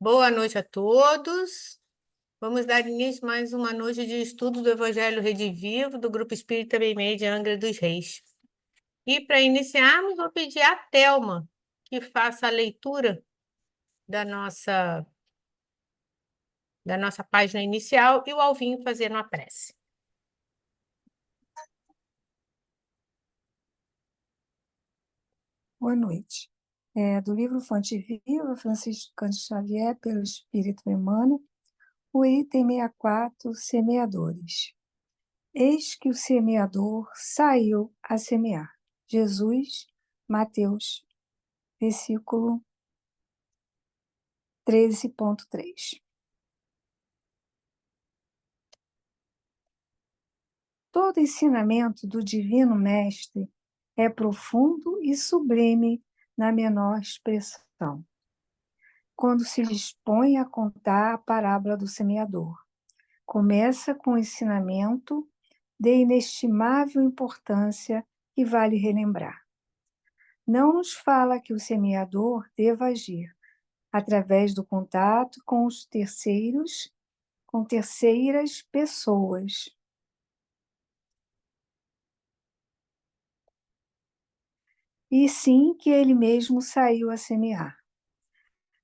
Boa noite a todos. Vamos dar início a mais uma noite de estudo do Evangelho Redivivo do Grupo Espírita Meimei de Angra dos Reis. E para iniciarmos, vou pedir à Thelma que faça a leitura da nossa página inicial e o Alvinho fazendo a prece. Boa noite. Do livro Fonte Viva, Francisco Cândido Xavier, pelo Espírito Emmanuel, o item 64, semeadores. Eis que o semeador saiu a semear. Jesus, Mateus, versículo 13.3. Todo ensinamento do Divino Mestre é profundo e sublime na menor expressão, quando se dispõe a contar a parábola do semeador. Começa com um ensinamento de inestimável importância que vale relembrar. Não nos fala que o semeador deva agir através do contato com os terceiros, com terceiras pessoas, e sim que ele mesmo saiu a semear,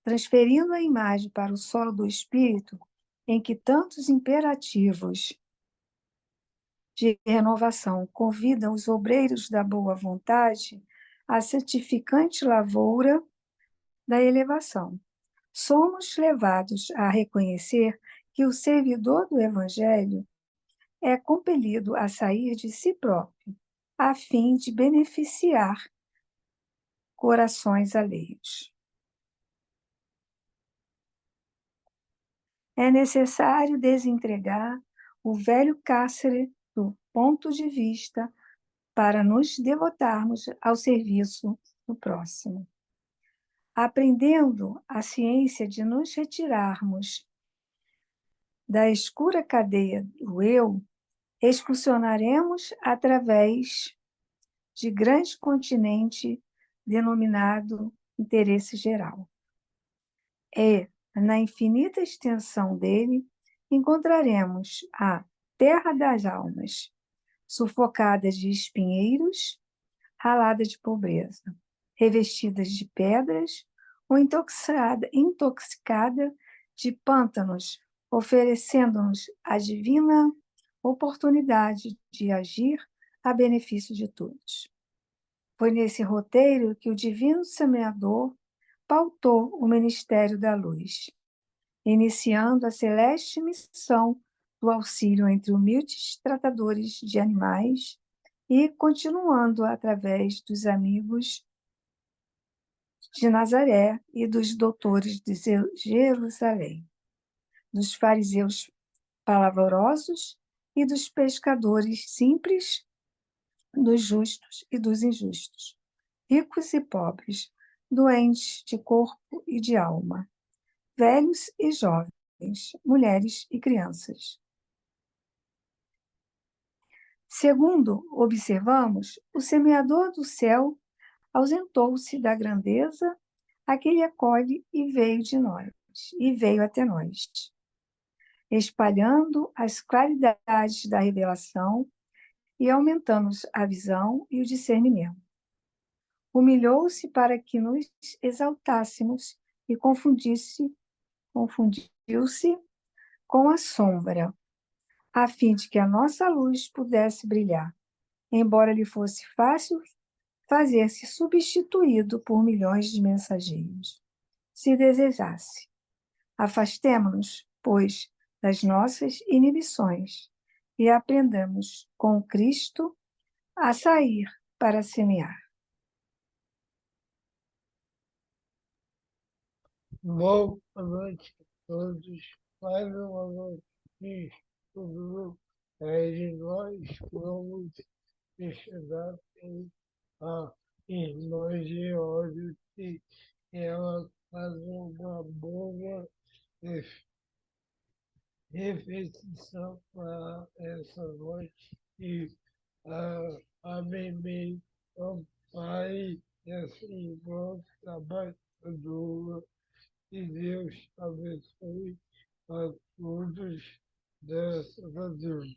transferindo a imagem para o solo do espírito, em que tantos imperativos de renovação convidam os obreiros da boa vontade à santificante lavoura da elevação. Somos levados a reconhecer que o servidor do Evangelho é compelido a sair de si próprio, a fim de beneficiar corações alheios. É necessário desentregar o velho cárcere do ponto de vista para nos devotarmos ao serviço do próximo. Aprendendo a ciência de nos retirarmos da escura cadeia do eu, excursionaremos através de grande continente denominado interesse geral. E, na infinita extensão dele, encontraremos a terra das almas, sufocada de espinheiros, ralada de pobreza, revestidas de pedras ou intoxicada de pântanos, oferecendo-nos a divina oportunidade de agir a benefício de todos. Foi nesse roteiro que o divino semeador pautou o ministério da luz, iniciando a celeste missão do auxílio entre humildes tratadores de animais e continuando através dos amigos de Nazaré e dos doutores de Jerusalém, dos fariseus palavrosos e dos pescadores simples, dos justos e dos injustos, ricos e pobres, doentes de corpo e de alma, velhos e jovens, mulheres e crianças. Segundo observamos, o semeador do céu ausentou-se da grandeza a que ele acolhe e veio até nós, espalhando as claridades da revelação e aumentando a visão e o discernimento. Humilhou-se para que nos exaltássemos e confundiu-se com a sombra, a fim de que a nossa luz pudesse brilhar, embora lhe fosse fácil fazer-se substituído por milhões de mensageiros, se desejasse. Afastemo-nos, pois, das nossas inibições e aprendamos com Cristo a sair para semear. Boa noite a todos. Mais uma noite de estudo. Nós vamos estudar a irmã Georgia, que ela faz uma boa reflexão para essa noite e a Bebê, o pai e a irmã trabalhadora e Deus abençoe a todos, graças a Deus.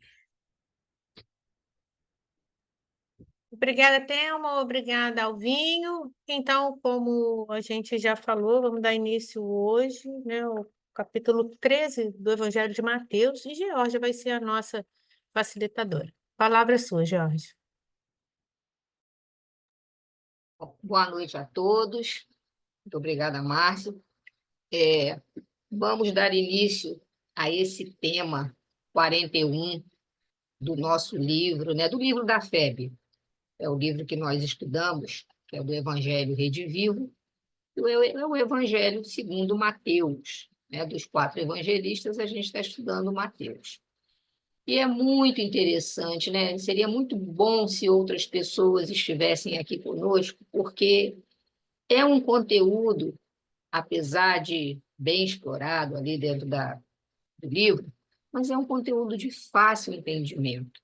Obrigada, Thelma. Obrigada, Alvinho. Então, como a gente já falou, vamos dar início hoje, né, ao capítulo 13 do Evangelho de Mateus, e Georgia vai ser a nossa facilitadora. Palavra sua, Georgia. Boa noite a todos. Muito obrigada, Márcio. Vamos dar início a esse tema 41 do nosso livro, né, do livro da FEB. É o livro que nós estudamos, que é o do Evangelho Redivivo, é o Evangelho segundo Mateus. Né, dos 4 evangelistas, a gente está estudando Mateus. E é muito interessante, né? Seria muito bom se outras pessoas estivessem aqui conosco, porque é um conteúdo, apesar de bem explorado ali dentro do livro, mas é um conteúdo de fácil entendimento.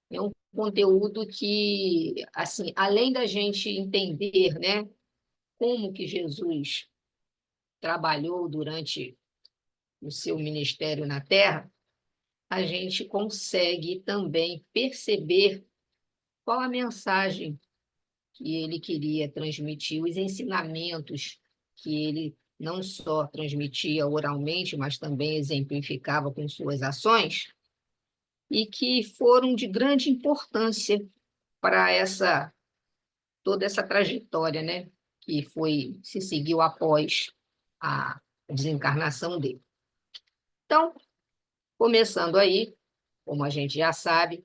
É um conteúdo que, assim, além da gente entender, né, como que Jesus trabalhou durante o seu ministério na Terra, a gente consegue também perceber qual a mensagem que ele queria transmitir, os ensinamentos que ele não só transmitia oralmente, mas também exemplificava com suas ações, e que foram de grande importância para toda essa trajetória, né, que se seguiu após a desencarnação dele. Então, começando aí, como a gente já sabe,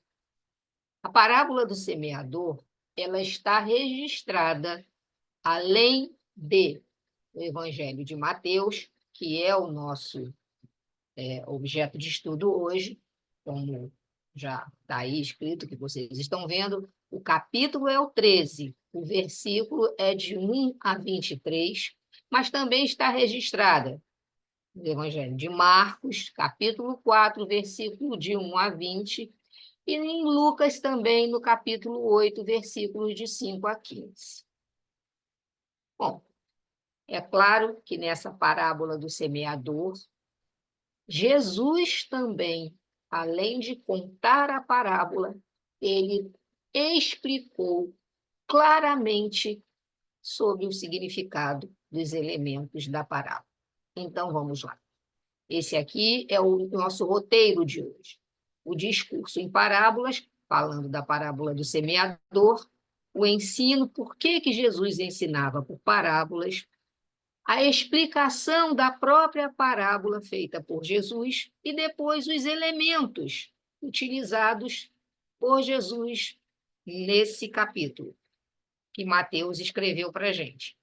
a parábola do semeador, ela está registrada, além do Evangelho de Mateus, que é o nosso objeto de estudo hoje, como já está aí escrito, que vocês estão vendo, o capítulo é o 13, o versículo é de 1 a 23, mas também está registrada no Evangelho de Marcos, capítulo 4, versículo de 1 a 20, e em Lucas também, no capítulo 8, versículos de 5 a 15. Bom, é claro que nessa parábola do semeador, Jesus também, além de contar a parábola, ele explicou claramente sobre o significado dos elementos da parábola. Então, vamos lá. Esse aqui é o nosso roteiro de hoje. O discurso em parábolas, falando da parábola do semeador, o ensino, por que Jesus ensinava por parábolas, a explicação da própria parábola feita por Jesus e depois os elementos utilizados por Jesus nesse capítulo que Mateus escreveu para a gente.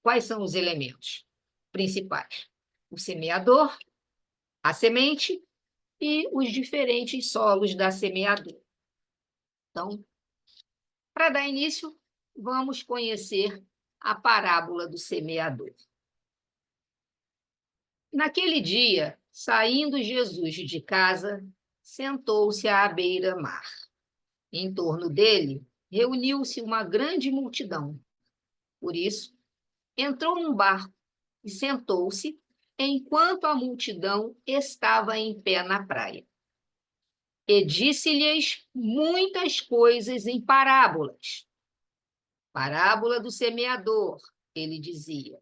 Quais são os elementos principais? O semeador, a semente e os diferentes solos da semeadura. Então, para dar início, vamos conhecer a parábola do semeador. Naquele dia, saindo Jesus de casa, sentou-se à beira-mar. Em torno dele, reuniu-se uma grande multidão. Por isso, entrou num barco e sentou-se, enquanto a multidão estava em pé na praia. E disse-lhes muitas coisas em parábolas. Parábola do semeador, ele dizia.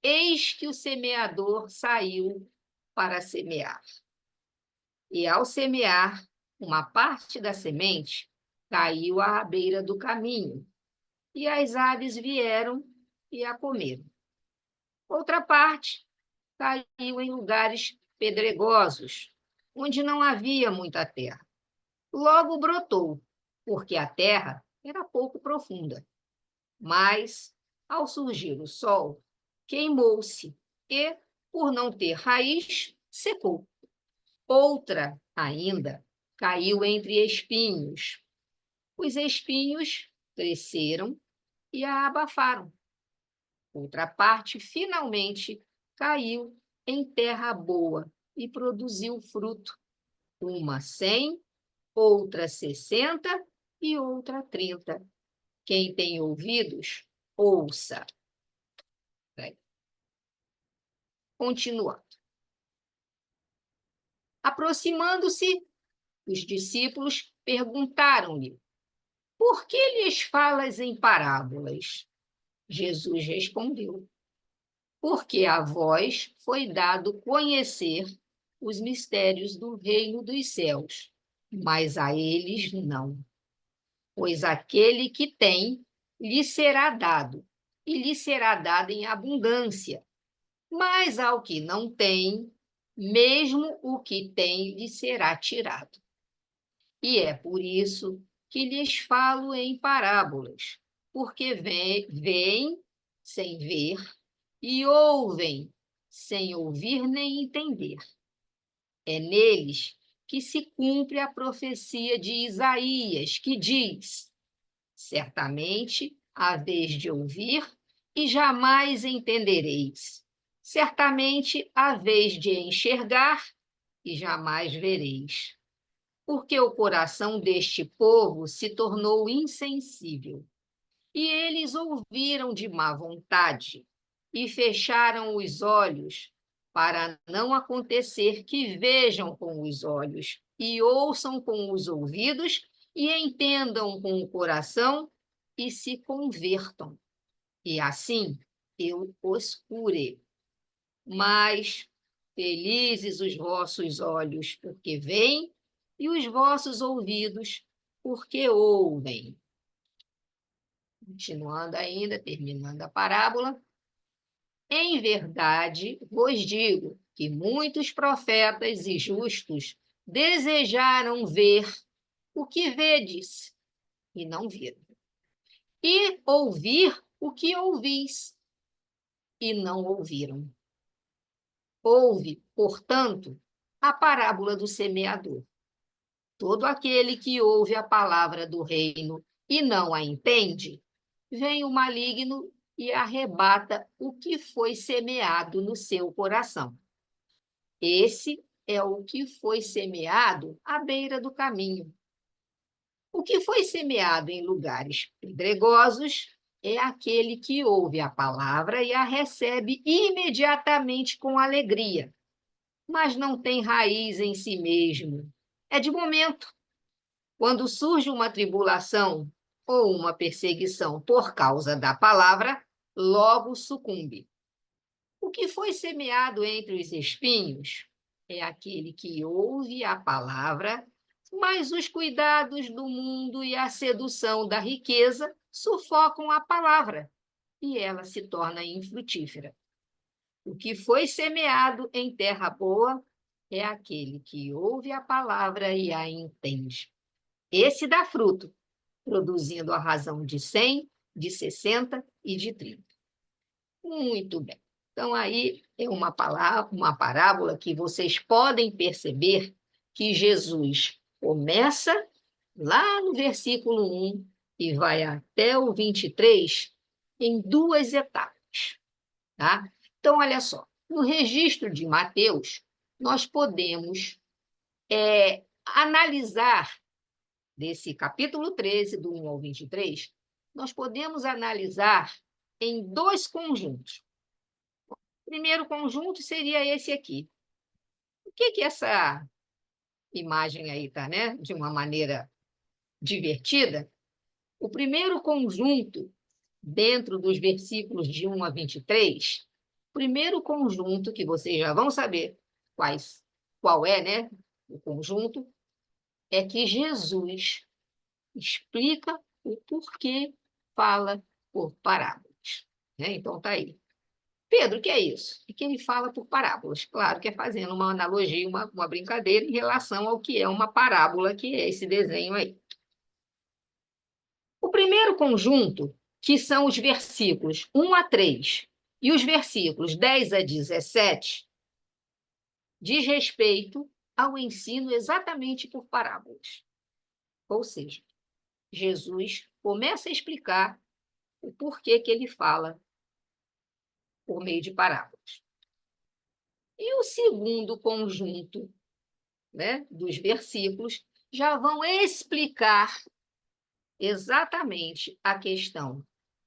Eis que o semeador saiu para semear. E ao semear, uma parte da semente caiu à beira do caminho, e as aves vieram e a comeram. Outra parte caiu em lugares pedregosos, onde não havia muita terra. Logo brotou, porque a terra era pouco profunda. Mas, ao surgir o sol, queimou-se e, por não ter raiz, secou. Outra ainda caiu entre espinhos. Os espinhos cresceram e a abafaram. Outra parte, finalmente, caiu em terra boa e produziu fruto. Uma 100, outra 60 e outra 30. Quem tem ouvidos, ouça. continuando. Aproximando-se, os discípulos perguntaram-lhe: por que lhes falas em parábolas? Jesus respondeu: porque a vós foi dado conhecer os mistérios do reino dos céus, mas a eles não. Pois aquele que tem, lhe será dado, e lhe será dado em abundância. Mas ao que não tem, mesmo o que tem lhe será tirado. E é por isso que lhes falo em parábolas, porque veem sem ver e ouvem sem ouvir nem entender. É neles que se cumpre a profecia de Isaías, que diz: certamente haveis de ouvir e jamais entendereis. Certamente haveis de enxergar e jamais vereis. Porque o coração deste povo se tornou insensível. E eles ouviram de má vontade e fecharam os olhos, para não acontecer que vejam com os olhos e ouçam com os ouvidos e entendam com o coração e se convertam. E assim eu os curei. Mas felizes os vossos olhos, porque veem, e os vossos ouvidos, porque ouvem. Continuando ainda, terminando a parábola. Em verdade, vos digo que muitos profetas e justos desejaram ver o que vedes e não viram, e ouvir o que ouvis e não ouviram. Ouve, portanto, a parábola do semeador. Todo aquele que ouve a palavra do reino e não a entende, vem o maligno e arrebata o que foi semeado no seu coração. Esse é o que foi semeado à beira do caminho. O que foi semeado em lugares pedregosos é aquele que ouve a palavra e a recebe imediatamente com alegria, mas não tem raiz em si mesmo. É de momento. Quando surge uma tribulação ou uma perseguição por causa da palavra, logo sucumbe. O que foi semeado entre os espinhos é aquele que ouve a palavra, mas os cuidados do mundo e a sedução da riqueza sufocam a palavra e ela se torna infrutífera. O que foi semeado em terra boa é aquele que ouve a palavra e a entende. Esse dá fruto, produzindo a razão de 100, de 60 e de 30. Muito bem. Então, aí é uma parábola que vocês podem perceber que Jesus começa lá no versículo 1 e vai até o 23 em duas etapas. Tá? Então, olha só. No registro de Mateus, nós podemos analisar desse capítulo 13, do 1 ao 23, nós podemos analisar em dois conjuntos. O primeiro conjunto seria esse aqui. O que essa imagem aí está, né? De uma maneira divertida. O primeiro conjunto, dentro dos versículos de 1 a 23, o primeiro conjunto, que vocês já vão saber qual é, né? O conjunto, é que Jesus explica o porquê fala por parábolas. Né? Então, está aí. Pedro, o que é isso? E que ele fala por parábolas? Claro que é fazendo uma analogia, uma brincadeira em relação ao que é uma parábola, que é esse desenho aí. O primeiro conjunto, que são os versículos 1 a 3 e os versículos 10 a 17, diz respeito ao ensino exatamente por parábolas. Ou seja, Jesus começa a explicar o porquê que ele fala por meio de parábolas. E o segundo conjunto, né, dos versículos já vão explicar exatamente a questão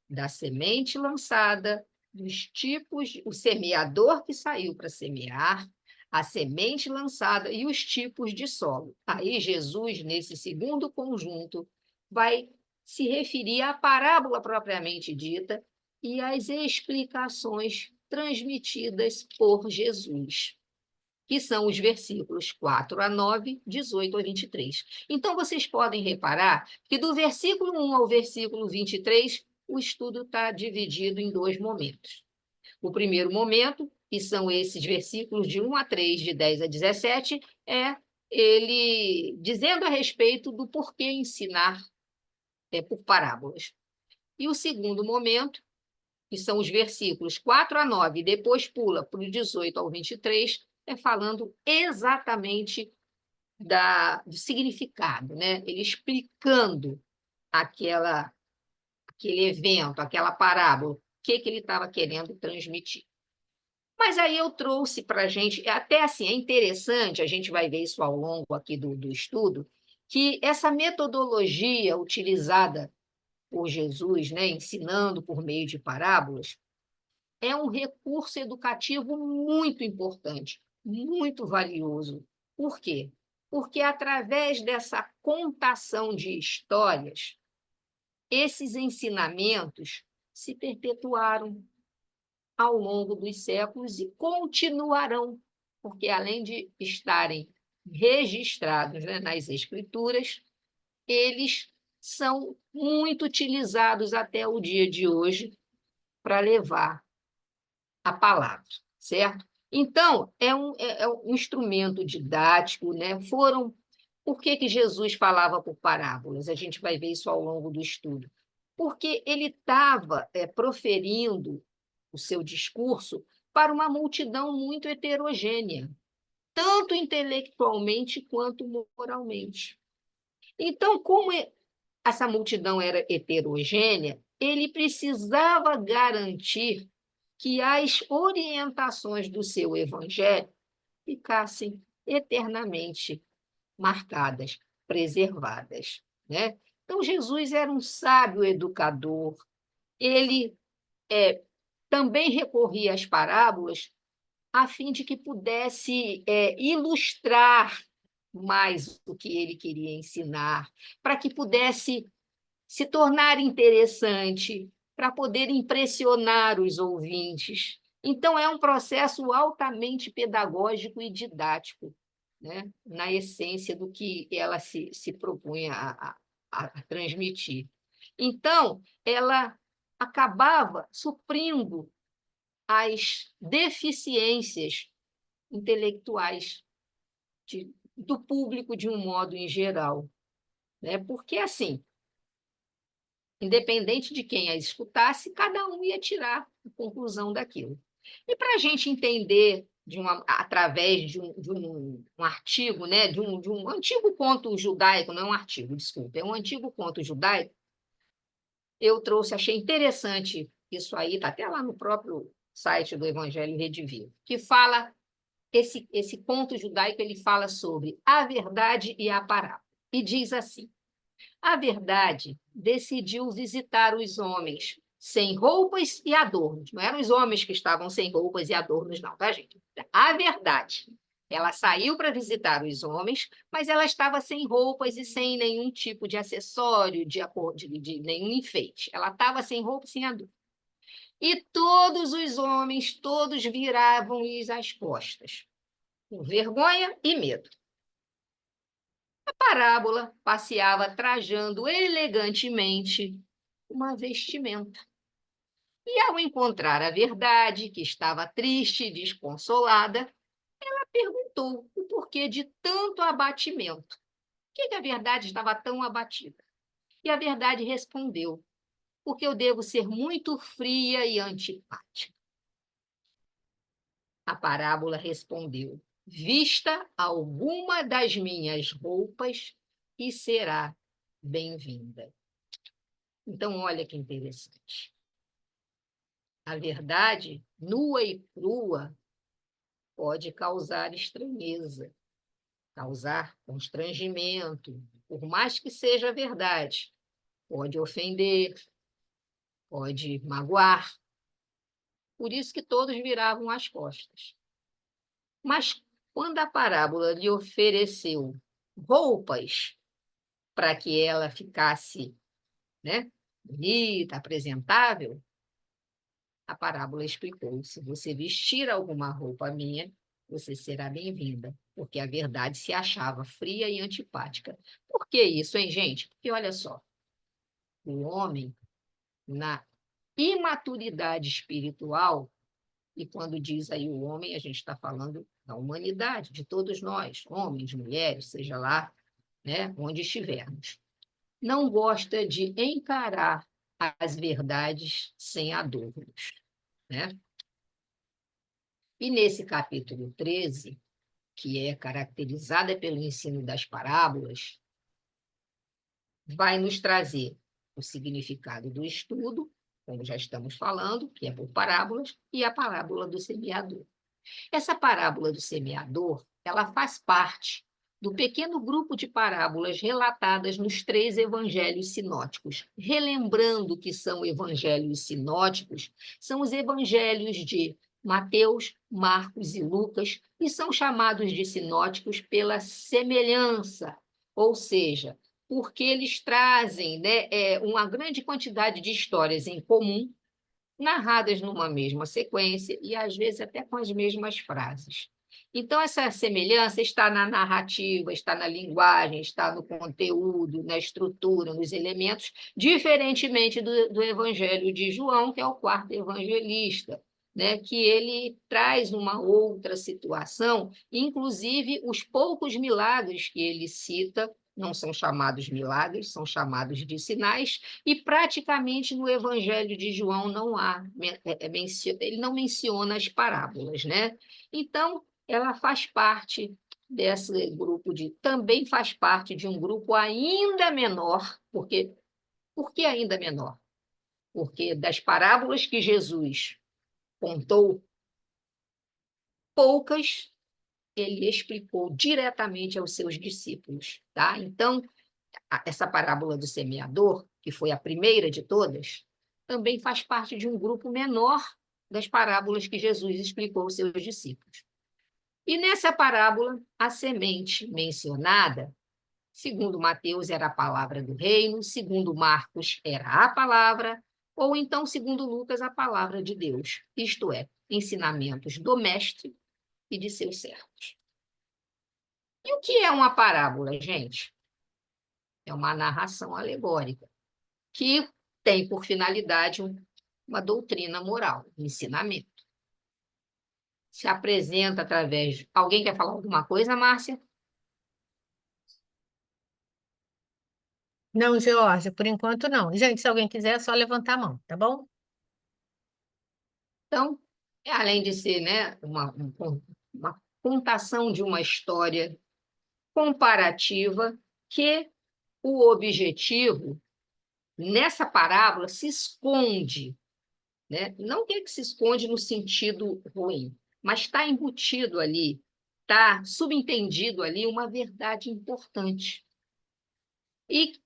da semente lançada, dos tipos, o semeador que saiu para semear, a semente lançada e os tipos de solo. Aí Jesus, nesse segundo conjunto, vai se referir à parábola propriamente dita e às explicações transmitidas por Jesus, que são os versículos 4 a 9, 18 a 23. Então, vocês podem reparar que do versículo 1 ao versículo 23, o estudo está dividido em dois momentos. O primeiro momento, que são esses versículos de 1 a 3, de 10 a 17, é ele dizendo a respeito do porquê ensinar por parábolas. E o segundo momento, que são os versículos 4 a 9, e depois pula para o 18 ao 23, é falando exatamente do significado, né? Ele explicando aquele evento, aquela parábola, o que ele estava querendo transmitir. Mas aí eu trouxe para a gente, até assim, é interessante, a gente vai ver isso ao longo aqui do estudo, que essa metodologia utilizada por Jesus, né, ensinando por meio de parábolas, é um recurso educativo muito importante, muito valioso. Por quê? Porque através dessa contação de histórias, esses ensinamentos se perpetuaram ao longo dos séculos e continuarão, porque além de estarem registrados, né, nas escrituras, eles são muito utilizados até o dia de hoje para levar a palavra, certo? Então, é um instrumento didático, né? Por que Jesus falava por parábolas? A gente vai ver isso ao longo do estudo. Porque ele estava proferindo o seu discurso para uma multidão muito heterogênea, tanto intelectualmente quanto moralmente. Então, como essa multidão era heterogênea, ele precisava garantir que as orientações do seu evangelho ficassem eternamente marcadas, preservadas, né? Então, Jesus era um sábio educador, ele também recorria às parábolas a fim de que pudesse ilustrar mais o que ele queria ensinar, para que pudesse se tornar interessante, para poder impressionar os ouvintes. Então, é um processo altamente pedagógico e didático, né? Na essência do que ela se propunha a transmitir. Então, ela acabava suprindo as deficiências intelectuais do público de um modo em geral, né? Porque, assim, independente de quem as escutasse, cada um ia tirar a conclusão daquilo. E para a gente entender, através de um artigo, né, de um antigo conto judaico, não é um artigo, desculpa, é um antigo conto judaico, eu trouxe, achei interessante isso aí, está até lá no próprio site do Evangelho Redivivo, que fala, esse conto judaico, ele fala sobre a verdade e a parábola. E diz assim: a verdade decidiu visitar os homens sem roupas e adornos. Não eram os homens que estavam sem roupas e adornos, não, tá, gente? A verdade. Ela saiu para visitar os homens, mas ela estava sem roupas e sem nenhum tipo de acessório, de nenhum enfeite. Ela estava sem roupa e sem adorno. E todos os homens, todos viravam-lhes as costas, com vergonha e medo. A parábola passeava trajando elegantemente uma vestimenta. E, ao encontrar a verdade, que estava triste e desconsolada, ela perguntou o porquê de tanto abatimento. Por que a verdade estava tão abatida? E a verdade respondeu: porque eu devo ser muito fria e antipática. A parábola respondeu: vista alguma das minhas roupas e será bem-vinda. Então, olha que interessante. A verdade, nua e crua, pode causar estranheza, causar constrangimento, por mais que seja verdade. Pode ofender, pode magoar. por isso que todos viravam as costas. Mas quando a parábola lhe ofereceu roupas para que ela ficasse, né, bonita, apresentável, a parábola explicou: se você vestir alguma roupa minha, você será bem-vinda, porque a verdade se achava fria e antipática. Por que isso, hein, gente? Porque olha só, o homem, na imaturidade espiritual, e quando diz aí o homem, a gente está falando da humanidade, de todos nós, homens, mulheres, seja lá, né, onde estivermos, não gosta de encarar as verdades sem adornos, né? E nesse capítulo 13, que é caracterizada pelo ensino das parábolas, vai nos trazer o significado do estudo, como já estamos falando, que é por parábolas, e a parábola do semeador. Essa parábola do semeador, ela faz parte do pequeno grupo de parábolas relatadas nos 3 evangelhos sinóticos. Relembrando que são evangelhos sinóticos, são os evangelhos de Mateus, Marcos e Lucas, e são chamados de sinóticos pela semelhança, ou seja, porque eles trazem, né, uma grande quantidade de histórias em comum, narradas numa mesma sequência e, às vezes, até com as mesmas frases. Então, essa semelhança está na narrativa, está na linguagem, está no conteúdo, na estrutura, nos elementos, diferentemente do Evangelho de João, que é o 4º evangelista, né, que ele traz uma outra situação, inclusive os poucos milagres que ele cita não são chamados milagres, são chamados de sinais, e praticamente no Evangelho de João não há, ele não menciona as parábolas, né? Então, ela faz parte desse grupo também faz parte de um grupo ainda menor, por que ainda menor? Porque das parábolas que Jesus contou, poucas ele explicou diretamente aos seus discípulos, tá? Então, essa parábola do semeador, que foi a primeira de todas, também faz parte de um grupo menor das parábolas que Jesus explicou aos seus discípulos. E nessa parábola, a semente mencionada, segundo Mateus, era a palavra do reino, segundo Marcos, era a palavra, ou então, segundo Lucas, a palavra de Deus, isto é, ensinamentos do mestre e de seus servos. E o que é uma parábola, gente? É uma narração alegórica, que tem por finalidade uma doutrina moral, um ensinamento. Se apresenta através... Alguém quer falar alguma coisa, Márcia? Não, Georgia, por enquanto não. Gente, se alguém quiser, é só levantar a mão, tá bom? Então, além de ser, né, uma contação de uma história comparativa, que o objetivo, nessa parábola, se esconde, né? Não que se esconde no sentido ruim, mas está embutido ali, está subentendido ali uma verdade importante. E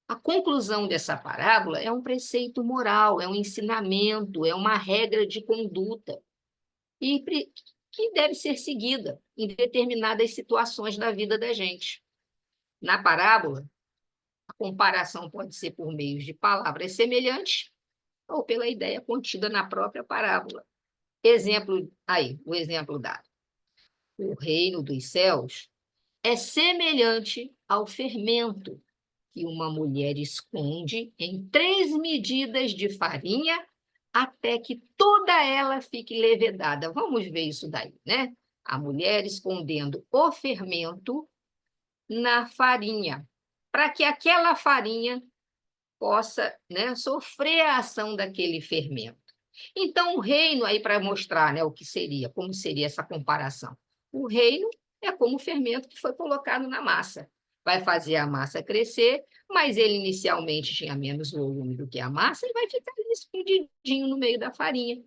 a conclusão dessa parábola é um preceito moral, é um ensinamento, é uma regra de conduta, e que deve ser seguida em determinadas situações da vida da gente. Na parábola, a comparação pode ser por meio de palavras semelhantes ou pela ideia contida na própria parábola. Exemplo aí, o exemplo dado. O reino dos céus é semelhante ao fermento que uma mulher esconde em 3 medidas de farinha até que toda ela fique levedada. Vamos ver isso daí, né? A mulher escondendo o fermento na farinha, para que aquela farinha possa, né, sofrer a ação daquele fermento. Então, o reino, aí para mostrar, né, o que seria, como seria essa comparação. O reino é como o fermento que foi colocado na massa. Vai fazer a massa crescer, mas ele inicialmente tinha menos volume do que a massa e vai ficar escondidinho no meio da farinha,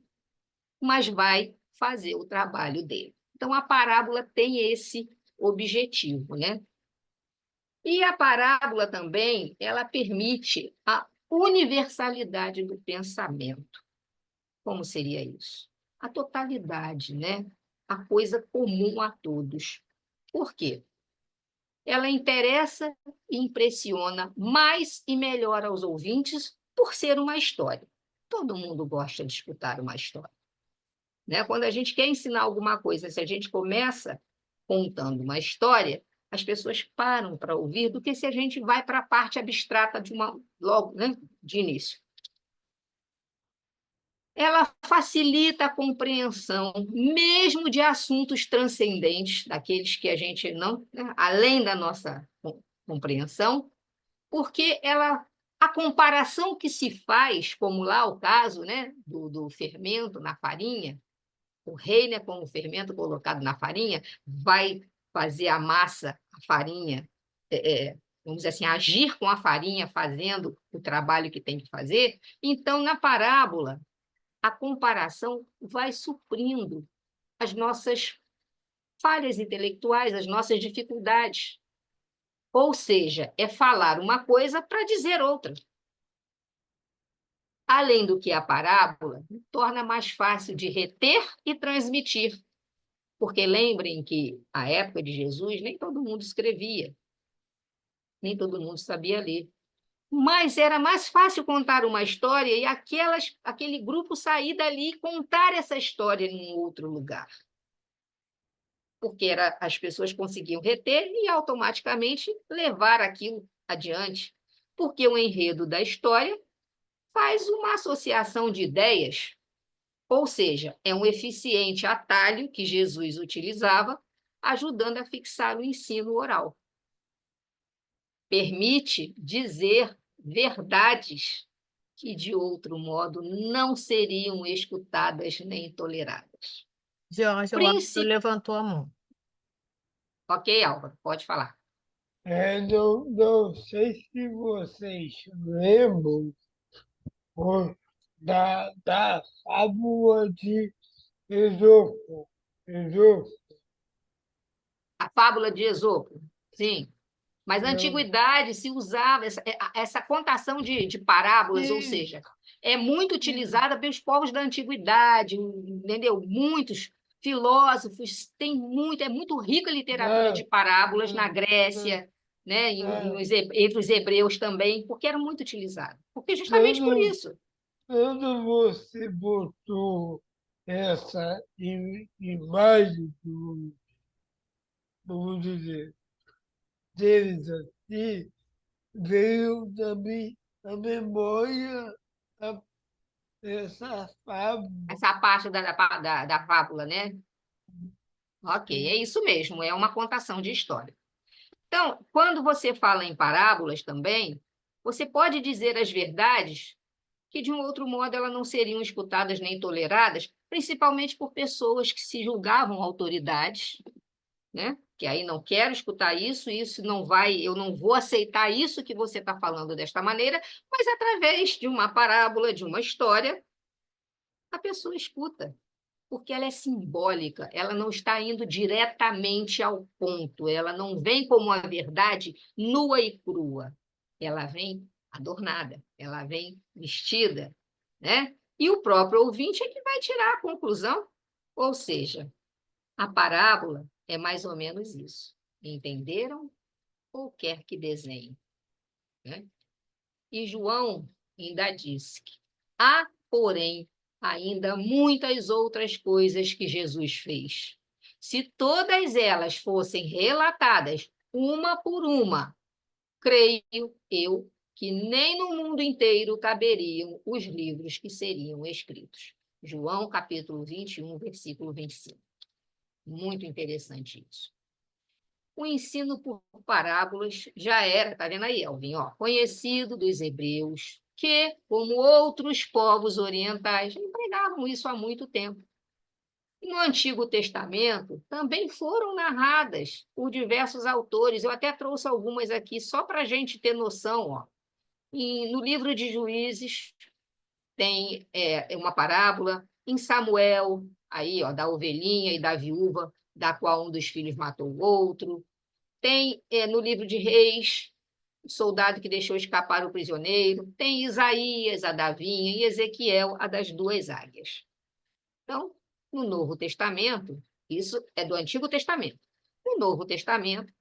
mas vai fazer o trabalho dele. Então, a parábola tem esse objetivo, né? E a parábola também, ela permite a universalidade do pensamento. como seria isso? A totalidade, né? A coisa comum a todos. Por quê? Ela interessa e impressiona mais e melhor aos ouvintes por ser uma história. Todo mundo gosta de escutar uma história, né? Quando a gente quer ensinar alguma coisa, se a gente começa contando uma história, as pessoas param para ouvir do que se a gente vai para a parte abstrata de uma logo, né, de início. Ela facilita a compreensão, mesmo de assuntos transcendentes, daqueles que a gente não, né, além da nossa compreensão, porque a comparação que se faz, como lá o caso, né, do fermento na farinha, o rei, né, como fermento colocado na farinha, vai fazer a massa, a farinha, vamos dizer assim, agir com a farinha, fazendo o trabalho que tem que fazer. Então, na parábola, a comparação vai suprindo as nossas falhas intelectuais, as nossas dificuldades. Ou seja, é falar uma coisa para dizer outra. Além do que a parábola torna mais fácil de reter e transmitir. Porque lembrem que, à época de Jesus, nem todo mundo escrevia, nem todo mundo sabia ler. Mas era mais fácil contar uma história e aquele grupo sair dali e contar essa história em outro lugar. Porque as pessoas conseguiam reter e automaticamente levar aquilo adiante. Porque o enredo da história faz uma associação de ideias, ou seja, é um eficiente atalho que Jesus utilizava, ajudando a fixar o ensino oral. Permite dizer verdades que, de outro modo, não seriam escutadas nem toleradas. Jorge, o árbitro levantou a mão. Ok, Álvaro, pode falar. Não sei se vocês lembram da fábula de Esopo. A fábula de Esopo, sim. Mas na Eu, antiguidade se usava essa contação de parábolas, ou sim, seja, é muito utilizada pelos povos da antiguidade, entendeu? Muitos filósofos é muito rica a literatura de parábolas na Grécia, né? Entre os hebreus também, porque era muito utilizado. Porque justamente por quando, isso. quando você botou essa imagem vamos dizer, deles assim, veio também a memória a essa fábula. Essa parte da fábula, né? Ok, é isso mesmo, é uma contação de história. Então, quando você fala em parábolas também, você pode dizer as verdades que, de um outro modo, elas não seriam escutadas nem toleradas, principalmente por pessoas que se julgavam autoridades, né? Que aí não quero escutar isso não vai, eu não vou aceitar isso que você está falando desta maneira, mas através de uma parábola, de uma história, a pessoa escuta porque ela é simbólica, ela não está indo diretamente ao ponto, ela não vem como a verdade nua e crua, ela vem adornada, ela vem vestida, né? E o próprio ouvinte é que vai tirar a conclusão, ou seja, a parábola é mais ou menos isso. Entenderam ou quer que desenhe? Né? E João ainda disse que há, porém, ainda muitas outras coisas que Jesus fez. Se todas elas fossem relatadas uma por uma, creio eu que nem no mundo inteiro caberiam os livros que seriam escritos. João, capítulo 21, versículo 25. Muito interessante isso. O ensino por parábolas já era, está vendo aí, Elvin, ó, conhecido dos hebreus, que, como outros povos orientais, empregavam isso há muito tempo. No Antigo Testamento também foram narradas por diversos autores. Eu até trouxe algumas aqui só para a gente ter noção. Ó. No livro de Juízes tem uma parábola. Em Samuel, aí, ó, da ovelhinha e da viúva, da qual um dos filhos matou o outro. Tem no livro de Reis, o soldado que deixou escapar o prisioneiro, tem Isaías, a da vinha, e Ezequiel, a das duas águias. Então, no Novo Testamento, isso é do Antigo Testamento. No Novo Testamento,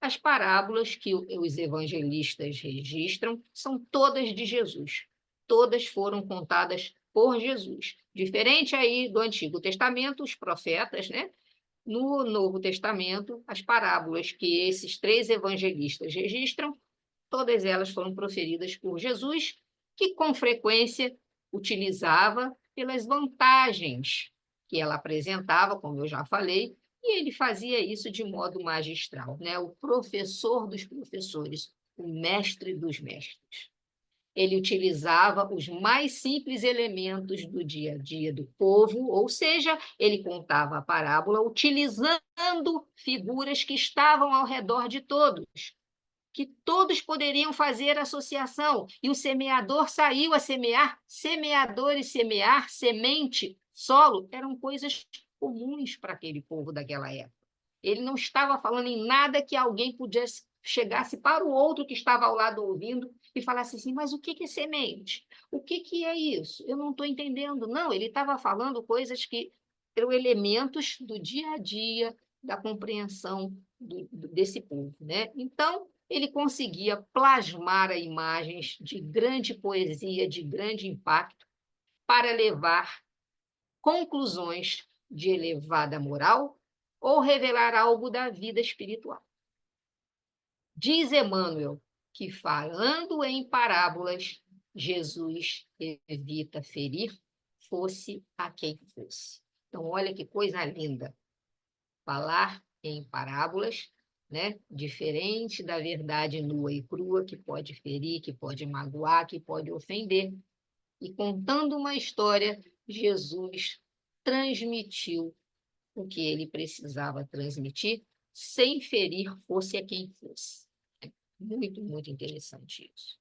as parábolas que os evangelistas registram são todas de Jesus. Todas foram contadas por Jesus. Diferente aí do Antigo Testamento, os profetas, né? No Novo Testamento, as parábolas que esses 3 evangelistas registram, todas elas foram proferidas por Jesus, que com frequência utilizava pelas vantagens que ela apresentava, como eu já falei, e ele fazia isso de modo magistral, né? O professor dos professores, o mestre dos mestres. Ele utilizava os mais simples elementos do dia a dia do povo, ou seja, ele contava a parábola utilizando figuras que estavam ao redor de todos, que todos poderiam fazer associação, e o semeador saiu a semear, semeador e semear, semente, solo, eram coisas comuns para aquele povo daquela época. Ele não estava falando em nada que alguém pudesse chegasse para o outro que estava ao lado ouvindo e falasse assim, mas o que é semente? O que é isso? Eu não estou entendendo. Não, ele estava falando coisas que eram elementos do dia a dia, da compreensão desse povo, né? Então, ele conseguia plasmar imagens de grande poesia, de grande impacto, para levar conclusões de elevada moral ou revelar algo da vida espiritual. Diz Emmanuel que, falando em parábolas, Jesus evita ferir, fosse a quem fosse. Então, olha que coisa linda. Falar em parábolas, né? Diferente da verdade nua e crua, que pode ferir, que pode magoar, que pode ofender. E contando uma história, Jesus transmitiu o que ele precisava transmitir, sem ferir, fosse a quem fosse. É muito, muito interessante isso.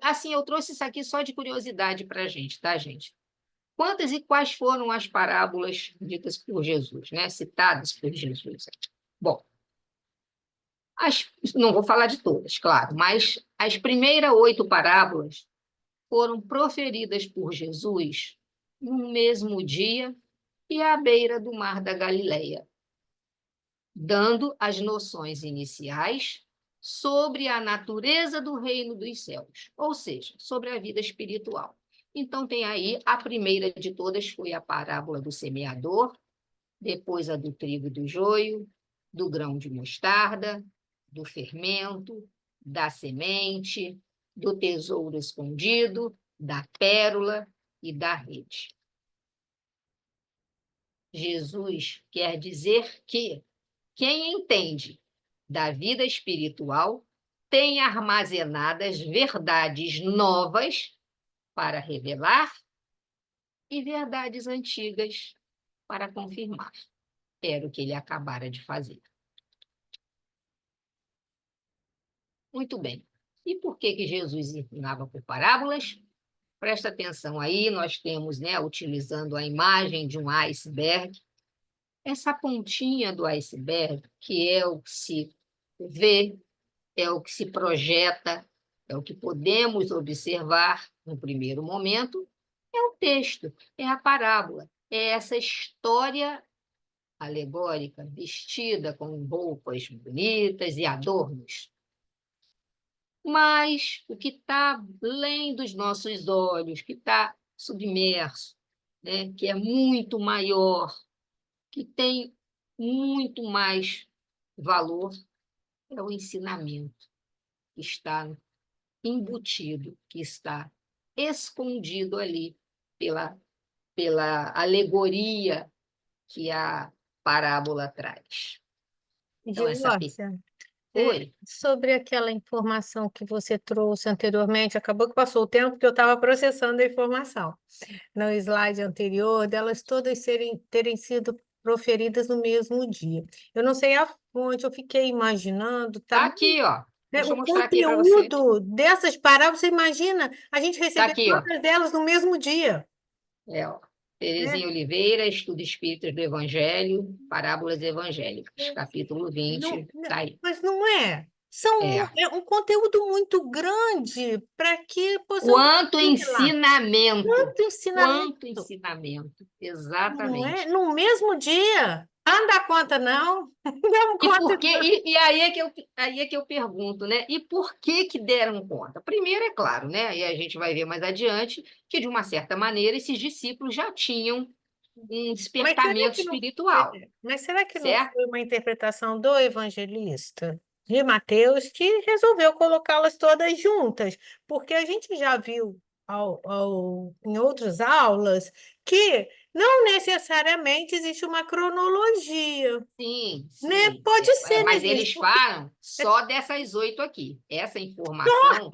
Assim, eu trouxe isso aqui só de curiosidade para a gente, tá, gente? Quantas e quais foram as parábolas ditas por Jesus, né? Citadas por Jesus? Bom, não vou falar de todas, claro, mas as primeiras 8 parábolas foram proferidas por Jesus no mesmo dia e à beira do mar da Galileia, dando as noções iniciais sobre a natureza do reino dos céus, ou seja, sobre a vida espiritual. Então, tem aí, a primeira de todas foi a parábola do semeador, depois a do trigo e do joio, do grão de mostarda, do fermento, da semente, do tesouro escondido, da pérola e da rede. Jesus quer dizer que quem entende da vida espiritual tem armazenadas verdades novas para revelar e verdades antigas para confirmar. Era o que ele acabara de fazer. Muito bem. E por que Jesus ensinava por parábolas? Presta atenção aí, nós temos, né, utilizando a imagem de um iceberg, essa pontinha do iceberg, que é o que se vê, é o que se projeta, é o que podemos observar no primeiro momento, é o texto, é a parábola, é essa história alegórica, vestida com roupas bonitas e adornos. Mas o que está além dos nossos olhos, que está submerso, né, que é muito maior, que tem muito mais valor, é o ensinamento que está embutido, que está escondido ali pela alegoria que a parábola traz. Então, Gilócia, Oi? sobre aquela informação que você trouxe anteriormente, acabou que passou o tempo que eu estava processando a informação. No slide anterior, delas todas terem sido proferidas no mesmo dia. Eu não sei a fonte, eu fiquei imaginando, Tá aqui, ó. Deixa eu o mostrar aqui para você. conteúdo dessas parábolas, você imagina a gente Tá receber aqui, ó. todas elas no mesmo dia. Ó. Terezinha Oliveira, Estudo Espíritas do Evangelho, Parábolas Evangélicas, capítulo 20, tá aí. Mas não é? É um conteúdo muito grande para que possamos Quanto ir lá. ensinamento! Quanto ensinamento! Quanto ensinamento! Não é? Exatamente. No mesmo dia. Não dá conta, não. Não E conta, por quê? não. E aí é que eu pergunto, né? E por que que deram conta? Primeiro, é claro, né? E a gente vai ver mais adiante que, de uma certa maneira, esses discípulos já tinham um Mas será despertamento que não, espiritual, mas será que não certo? foi uma interpretação do evangelista de Mateus que resolveu colocá-las todas juntas? Porque a gente já viu em outras aulas que não necessariamente existe uma cronologia, Sim, né? sim. Pode ser, né, Mas gente? eles falam só dessas 8 aqui. Essa informação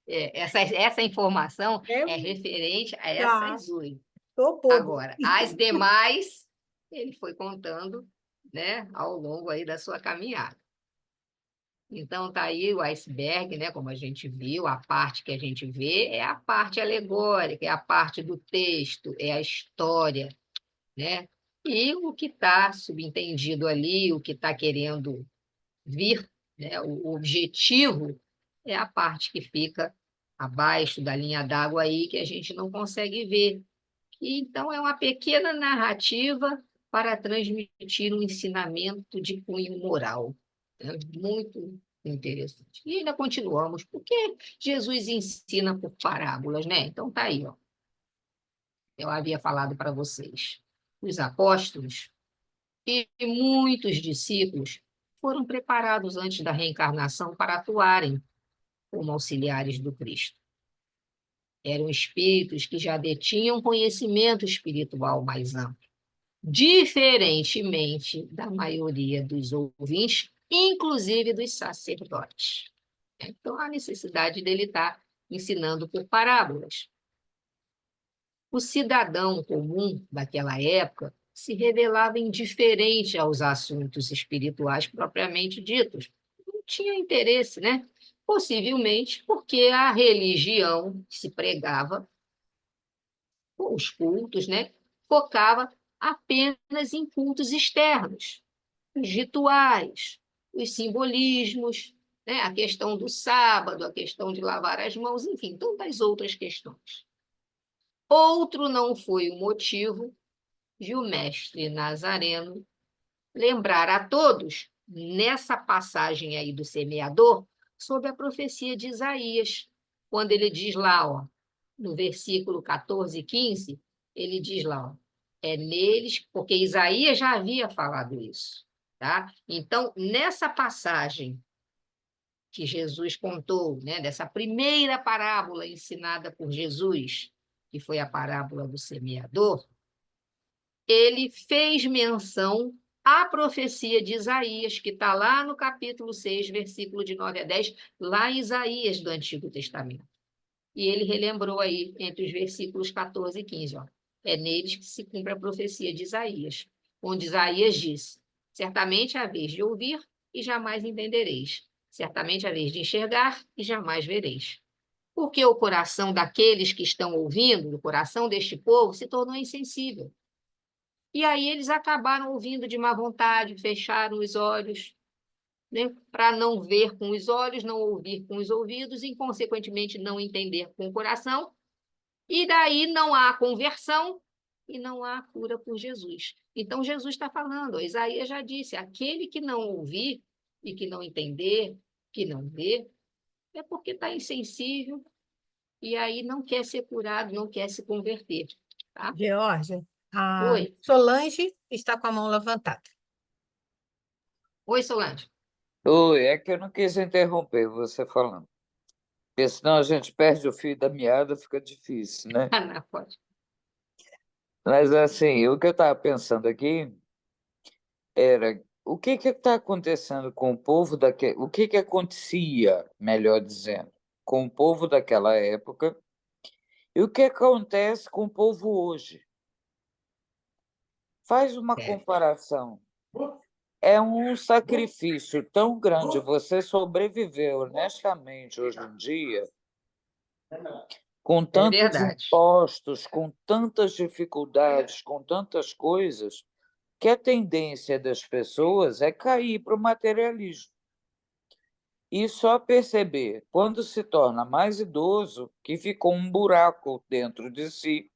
é, essa informação É, é referente a tá, essas 8. tô bobo. Agora, as demais, ele foi contando, né, ao longo aí da sua caminhada. Então, tá aí o iceberg, né, como a gente viu, a parte que a gente vê é a parte alegórica, é a parte do texto, é a história, né? E o que está subentendido ali, o que está querendo vir, né, o objetivo, é a parte que fica abaixo da linha d'água aí, que a gente não consegue ver. E, então, é uma pequena narrativa para transmitir um ensinamento de cunho moral. É muito interessante. E ainda continuamos, porque Jesus ensina por parábolas, né? Então, tá aí, ó. Eu havia falado para vocês. Os apóstolos e muitos discípulos foram preparados antes da reencarnação para atuarem como auxiliares do Cristo. Eram espíritos que já detinham conhecimento espiritual mais amplo, diferentemente da maioria dos ouvintes, inclusive dos sacerdotes. Então, há necessidade dele estar ensinando por parábolas. O cidadão comum daquela época se revelava indiferente aos assuntos espirituais propriamente ditos. Não tinha interesse, né? Possivelmente porque a religião que se pregava, os cultos, né, focava apenas em cultos externos, os rituais, os simbolismos, né, a questão do sábado, a questão de lavar as mãos, enfim, tantas outras questões. Outro não foi o motivo de o mestre Nazareno lembrar a todos, nessa passagem aí do semeador, sobre a profecia de Isaías, quando ele diz lá, ó, no versículo 14 e 15, ele diz lá, ó, é neles, porque Isaías já havia falado isso, tá? Então, nessa passagem que Jesus contou, né, dessa primeira parábola ensinada por Jesus, que foi a parábola do semeador, ele fez menção à profecia de Isaías, que está lá no capítulo 6, versículo de 9 a 10, lá em Isaías do Antigo Testamento. E ele relembrou aí, entre os versículos 14 e 15, ó, é neles que se cumpre a profecia de Isaías, onde Isaías diz, certamente há vez de ouvir e jamais entendereis, certamente há vez de enxergar e jamais vereis. Porque o coração daqueles que estão ouvindo, o coração deste povo, se tornou insensível. E aí eles acabaram ouvindo de má vontade, fecharam os olhos, né, para não ver com os olhos, não ouvir com os ouvidos e, consequentemente, não entender com o coração. E daí não há conversão e não há cura por Jesus. Então, Jesus está falando, Isaías já disse, aquele que não ouvir e que não entender, que não vê, é porque está insensível e aí não quer ser curado, não quer se converter. Tá? Georgia, a Oi, Solange está com a mão levantada. oi, Solange. Oi, é que eu não quis interromper você falando, porque senão a gente perde o fio da meada, fica difícil, né? Não, pode. Mas assim, o que eu estava pensando aqui era o que está acontecendo com o povo daquele, o que acontecia, melhor dizendo, com o povo daquela época e o que acontece com o povo hoje. Faz uma comparação. É um sacrifício tão grande você sobreviver honestamente hoje em dia com É tantos verdade. impostos, com tantas dificuldades, com tantas coisas, que a tendência das pessoas é cair para o materialismo. E só perceber, quando se torna mais idoso, que ficou um buraco dentro de si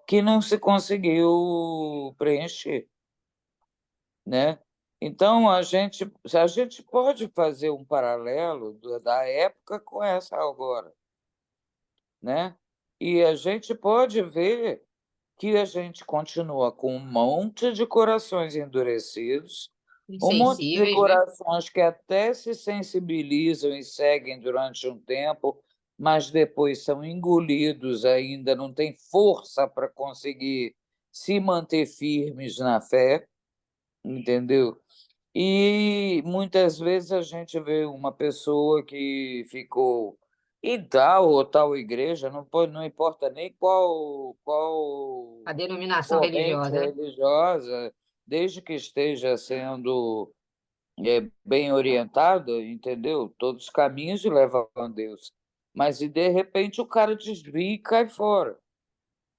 que não se conseguiu preencher, né? Então, a gente pode fazer um paralelo da época com essa agora, né? E a gente pode ver que a gente continua com um monte de corações endurecidos, um monte de Insensíveis, né? corações que até se sensibilizam e seguem durante um tempo, mas depois são engolidos ainda, não têm força para conseguir se manter firmes na fé, entendeu? E muitas vezes a gente vê uma pessoa que ficou em tal ou tal igreja, não importa nem qual A denominação corrente religiosa, né? religiosa, desde que esteja sendo bem orientado, entendeu? Todos os caminhos levam a Deus. Mas e de repente o cara desvia e cai fora,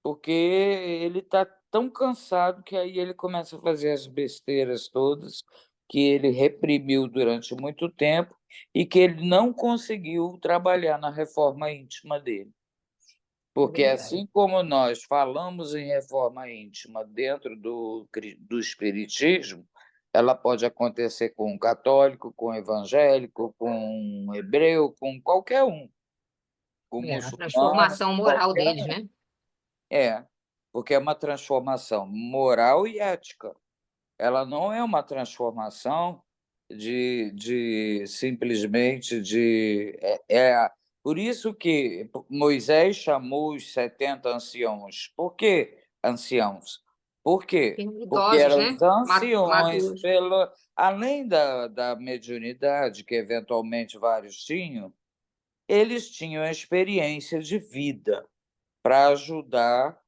porque ele está tão cansado que aí ele começa a fazer as besteiras todas que ele reprimiu durante muito tempo e que ele não conseguiu trabalhar na reforma íntima dele. É Porque verdade. assim como nós falamos em reforma íntima dentro do espiritismo, ela pode acontecer com um católico, com um evangélico, com um hebreu, com qualquer um, com um É, a muçulmano, transformação moral qualquer deles, um. né? É, porque é uma transformação moral e ética. Ela não é uma transformação de simplesmente de por isso que Moisés chamou os 70 anciãos. Por que anciãos? Por quê? Porque Idosos, eram né? os anciões, Maduros. além da mediunidade, que eventualmente vários tinham, eles tinham experiência de vida para ajudar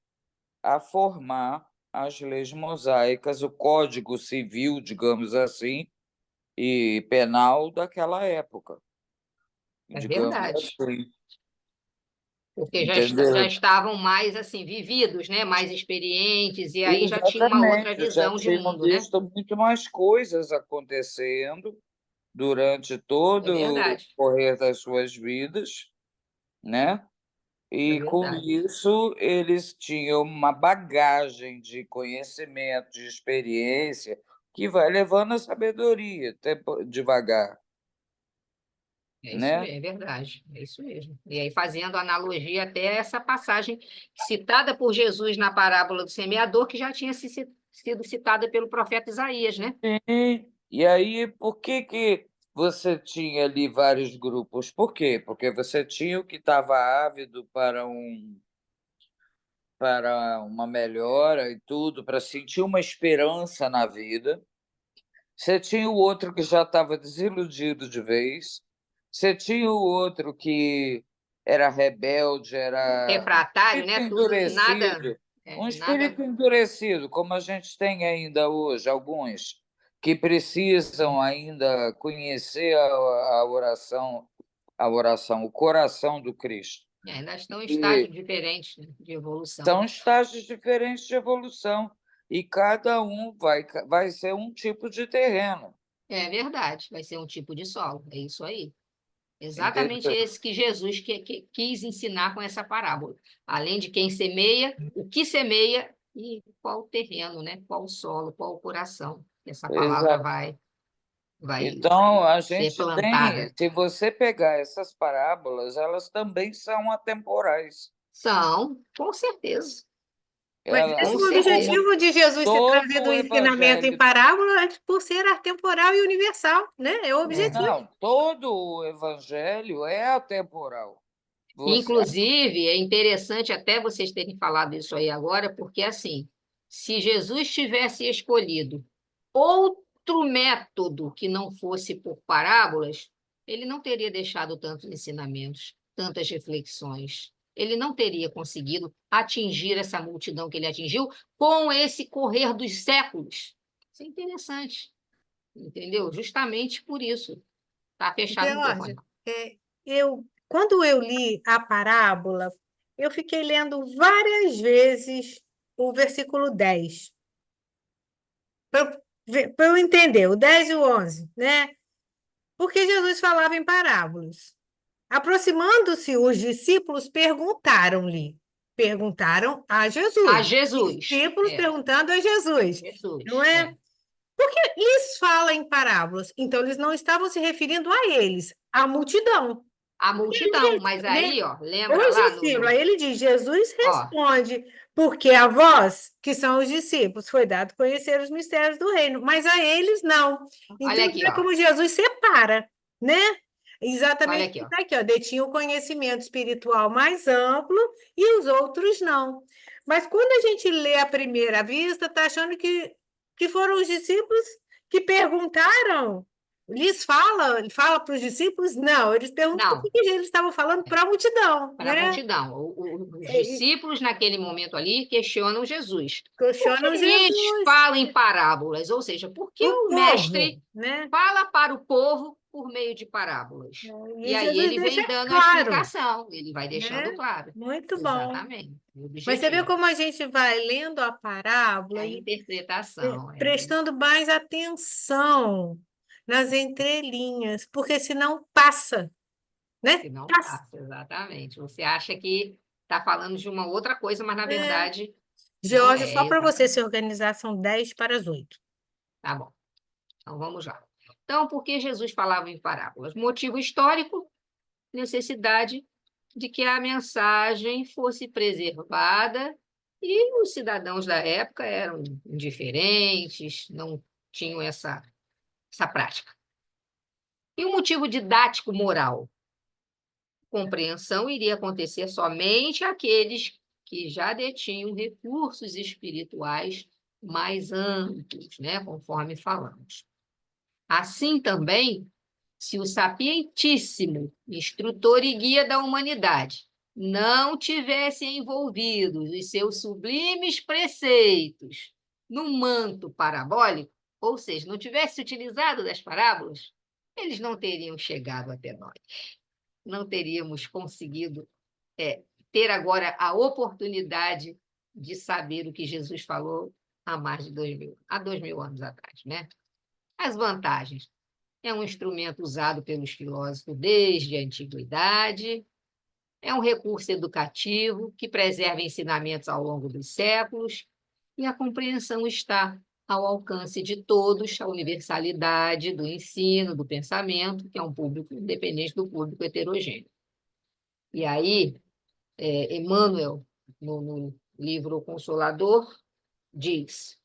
a formar as leis mosaicas, o Código Civil, digamos assim, e penal daquela época, É digamos verdade. assim, Porque já entendeu? estavam mais assim vividos, né? Mais experientes, e aí já tinham uma outra Exatamente, já visão de tinham mundo, né? visto muito mais coisas acontecendo durante É todo o verdade, correr das suas vidas, né? é E com verdade. isso eles tinham uma bagagem de conhecimento, de experiência, que vai levando a sabedoria, até devagar, É isso né? mesmo, é verdade, é isso mesmo. E aí, fazendo analogia até essa passagem citada por Jesus na parábola do semeador, que já tinha sido citada pelo profeta Isaías, né? E aí, por que que você tinha ali vários grupos? Por quê? Porque você tinha o que estava ávido para uma melhora e tudo, para sentir uma esperança na vida. Você tinha o outro que já estava desiludido de vez. Você tinha o outro que era rebelde, era um Refratário, espírito né? Tudo nada, endurecido. Um nada. espírito endurecido, como a gente tem ainda hoje, alguns que precisam ainda conhecer a oração, o coração do Cristo. Ainda estão em E estágio diferente, né, de evolução. são estágios diferentes de evolução, e cada um vai ser um tipo de terreno, É verdade, vai ser um tipo de solo, é isso aí. Exatamente entendeu? esse que Jesus quis ensinar com essa parábola. Além de quem semeia, o que semeia e qual o terreno, né? Qual o solo, qual o coração que essa palavra Exato. vai Então, a ser gente tem, plantada. se você pegar essas parábolas, elas também são atemporais. São, com certeza, Mas Ela, esse com é o certeza. como objetivo de Jesus ter todo trazido o o ensinamento em evangelho, parábolas por ser atemporal e universal, né? É o É. objetivo. não, todo o evangelho é atemporal. Você, Inclusive, é interessante até vocês terem falado isso aí agora, porque assim, se Jesus tivesse escolhido outro método que não fosse por parábolas, ele não teria deixado tantos ensinamentos, tantas reflexões. Ele não teria conseguido atingir essa multidão que ele atingiu com esse correr dos séculos. Isso é interessante, entendeu? Justamente por isso. Tá fechado o Georgia, microfone. eu Quando eu li a parábola, eu fiquei lendo várias vezes o versículo 10, para eu entender, o 10 e o 11, né? Porque Jesus falava em parábolas. Aproximando-se os discípulos, perguntaram a A Jesus. Jesus. Discípulos perguntando a Jesus, não Jesus. é? Porque lhes fala em parábolas, então eles não estavam se referindo a eles, à multidão, A multidão, mas né? aí, ó, lembra Os lá discípulos, aí ele diz, Jesus ó, responde, porque a vós, que são os discípulos, foi dado conhecer os mistérios do reino, mas a eles não. olha Então, aqui, é ó, como Jesus separa, né? olha Exatamente aqui, ó. está aqui, ó, detinha o conhecimento espiritual mais amplo e os outros não. Mas quando a gente lê à primeira vista, está achando que foram os discípulos que perguntaram. Fala para os discípulos? Não, eles perguntam por Não, que eles estavam falando para a multidão, para a né? multidão. Os E discípulos, naquele momento ali, questionam Jesus. Por que questionam lhes Jesus, fala em parábolas? Ou seja, por que o o povo, mestre né? fala para o povo por meio de parábolas? E E aí Jesus ele deixa vem dando a claro, explicação, ele vai deixando né? claro. Muito bom. Exatamente, o Mas você vê objetivo. como a gente vai lendo a parábola A e interpretação, prestando mais atenção nas entrelinhas, porque senão passa, né? se não Passa. passa, exatamente. Você acha que está falando de uma outra coisa, mas na É. verdade não Georgia, é, só para você exatamente. se organizar, são 10 para as 8. Tá bom, então vamos lá. Então, por que Jesus falava em parábolas? Motivo histórico, necessidade de que a mensagem fosse preservada e os cidadãos da época eram indiferentes, não tinham essa prática. E o motivo didático moral? Compreensão iria acontecer somente àqueles que já detinham recursos espirituais mais amplos, né, conforme falamos. Assim também, se o sapientíssimo instrutor e guia da humanidade não tivesse envolvido os seus sublimes preceitos no manto parabólico, ou seja, não tivesse utilizado das parábolas, eles não teriam chegado até nós. Não teríamos conseguido ter agora a oportunidade de saber o que Jesus falou há mais de 2.000 anos atrás, né? As vantagens. É um instrumento usado pelos filósofos desde a antiguidade, é um recurso educativo que preserva ensinamentos ao longo dos séculos, e a compreensão está ao alcance de todos, a universalidade do ensino, do pensamento, que é um público independente do público heterogêneo. E aí, Emmanuel, no livro O Consolador, diz: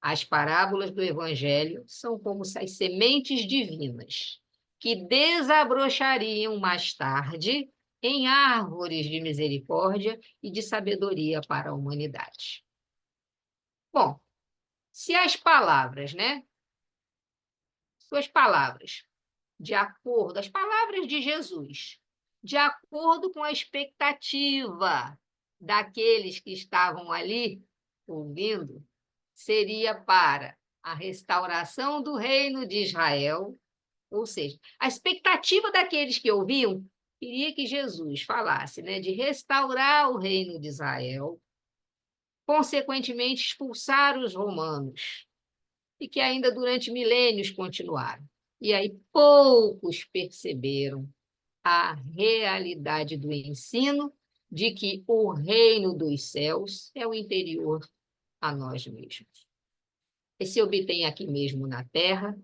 as parábolas do Evangelho são como as sementes divinas, que desabrochariam mais tarde em árvores de misericórdia e de sabedoria para a humanidade. Bom, se as palavras, né? Suas palavras, de acordo, as palavras de Jesus, de acordo com a expectativa daqueles que estavam ali ouvindo, seria para a restauração do reino de Israel, ou seja, a expectativa daqueles que ouviam queria que Jesus falasse, né, de restaurar o reino de Israel, consequentemente expulsar os romanos, e que ainda durante milênios continuaram. E aí poucos perceberam a realidade do ensino de que o reino dos céus é o interior a nós mesmos. E se obtém aqui mesmo na terra,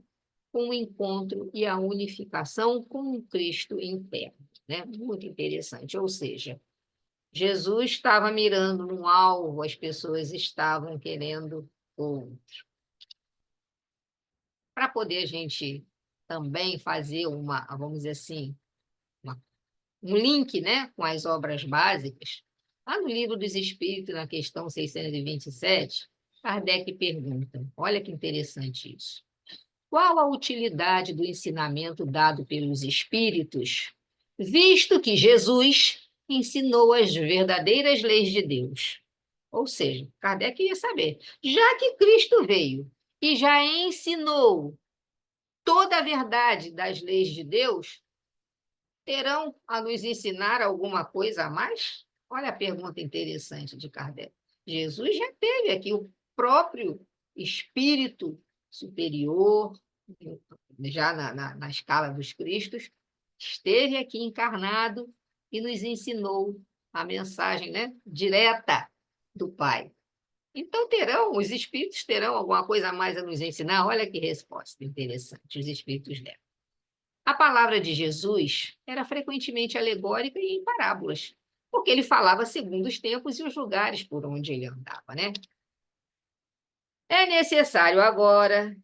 com o encontro e a unificação com o Cristo interno, né? Muito interessante. Ou seja, Jesus estava mirando num alvo, as pessoas estavam querendo outro. Para poder a gente também fazer vamos dizer assim, um link, né, com as obras básicas, lá no Livro dos Espíritos, na questão 627, Kardec pergunta, olha que interessante isso. Qual a utilidade do ensinamento dado pelos espíritos, visto que Jesus ensinou as verdadeiras leis de Deus? Ou seja, Kardec queria saber, já que Cristo veio e já ensinou toda a verdade das leis de Deus, terão a nos ensinar alguma coisa a mais? Olha a pergunta interessante de Kardec. Jesus já teve aqui o próprio espírito superior, já na escala dos Cristos, esteve aqui encarnado e nos ensinou a mensagem, né, direta do Pai. Então os espíritos terão alguma coisa a mais a nos ensinar? Olha que resposta interessante, os espíritos deram. A palavra de Jesus era frequentemente alegórica e em parábolas, porque ele falava segundo os tempos e os lugares por onde ele andava, né? É necessário agora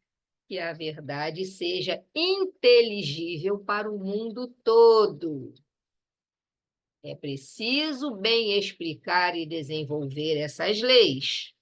que a verdade seja inteligível para o mundo todo. É preciso bem explicar e desenvolver essas leis,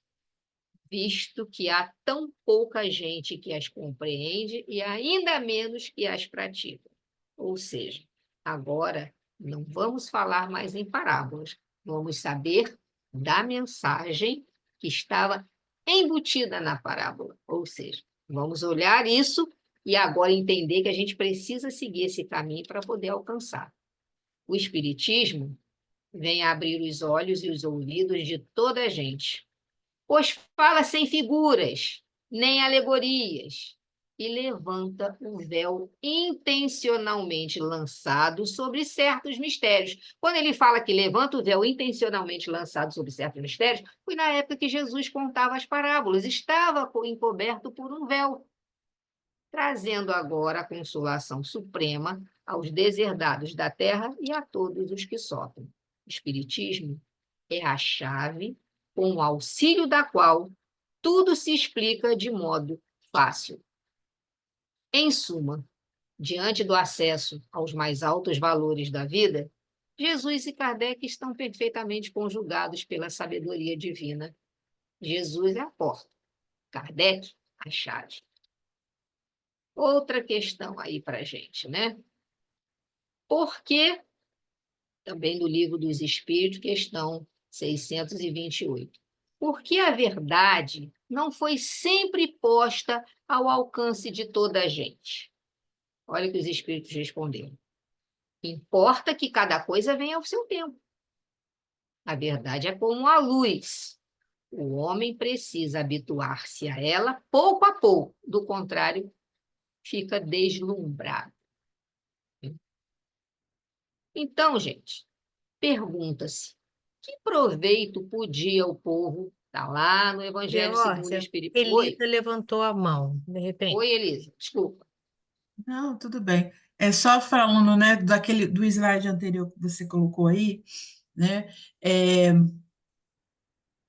visto que há tão pouca gente que as compreende e ainda menos que as pratica. Ou seja, agora não vamos falar mais em parábolas, vamos saber da mensagem que estava embutida na parábola. Ou seja, vamos olhar isso e agora entender que a gente precisa seguir esse caminho para poder alcançar. O Espiritismo vem abrir os olhos e os ouvidos de toda a gente, pois fala sem figuras, nem alegorias, e levanta o véu intencionalmente lançado sobre certos mistérios. Quando ele fala que levanta o véu intencionalmente lançado sobre certos mistérios, foi na época que Jesus contava as parábolas, estava encoberto por um véu, trazendo agora a consolação suprema aos deserdados da terra e a todos os que sofrem. O Espiritismo é a chave com o auxílio da qual tudo se explica de modo fácil. Em suma, diante do acesso aos mais altos valores da vida, Jesus e Kardec estão perfeitamente conjugados pela sabedoria divina. Jesus é a porta, Kardec, a chave. Outra questão aí para a gente, né? Por que, também do Livro dos Espíritos, questão 628, por que a verdade não foi sempre posta ao alcance de toda a gente? Olha o que os espíritos responderam. Importa que cada coisa venha ao seu tempo. A verdade é como a luz. O homem precisa habituar-se a ela pouco a pouco. Do contrário, fica deslumbrado. Então, gente, pergunta-se, que proveito podia o povo, está lá no Evangelho segundo o Georgia, Espírito. Elisa Oi, levantou a mão, de repente. oi, Elisa, desculpa. Não, tudo bem. É só falando, né, do slide anterior que você colocou aí, né?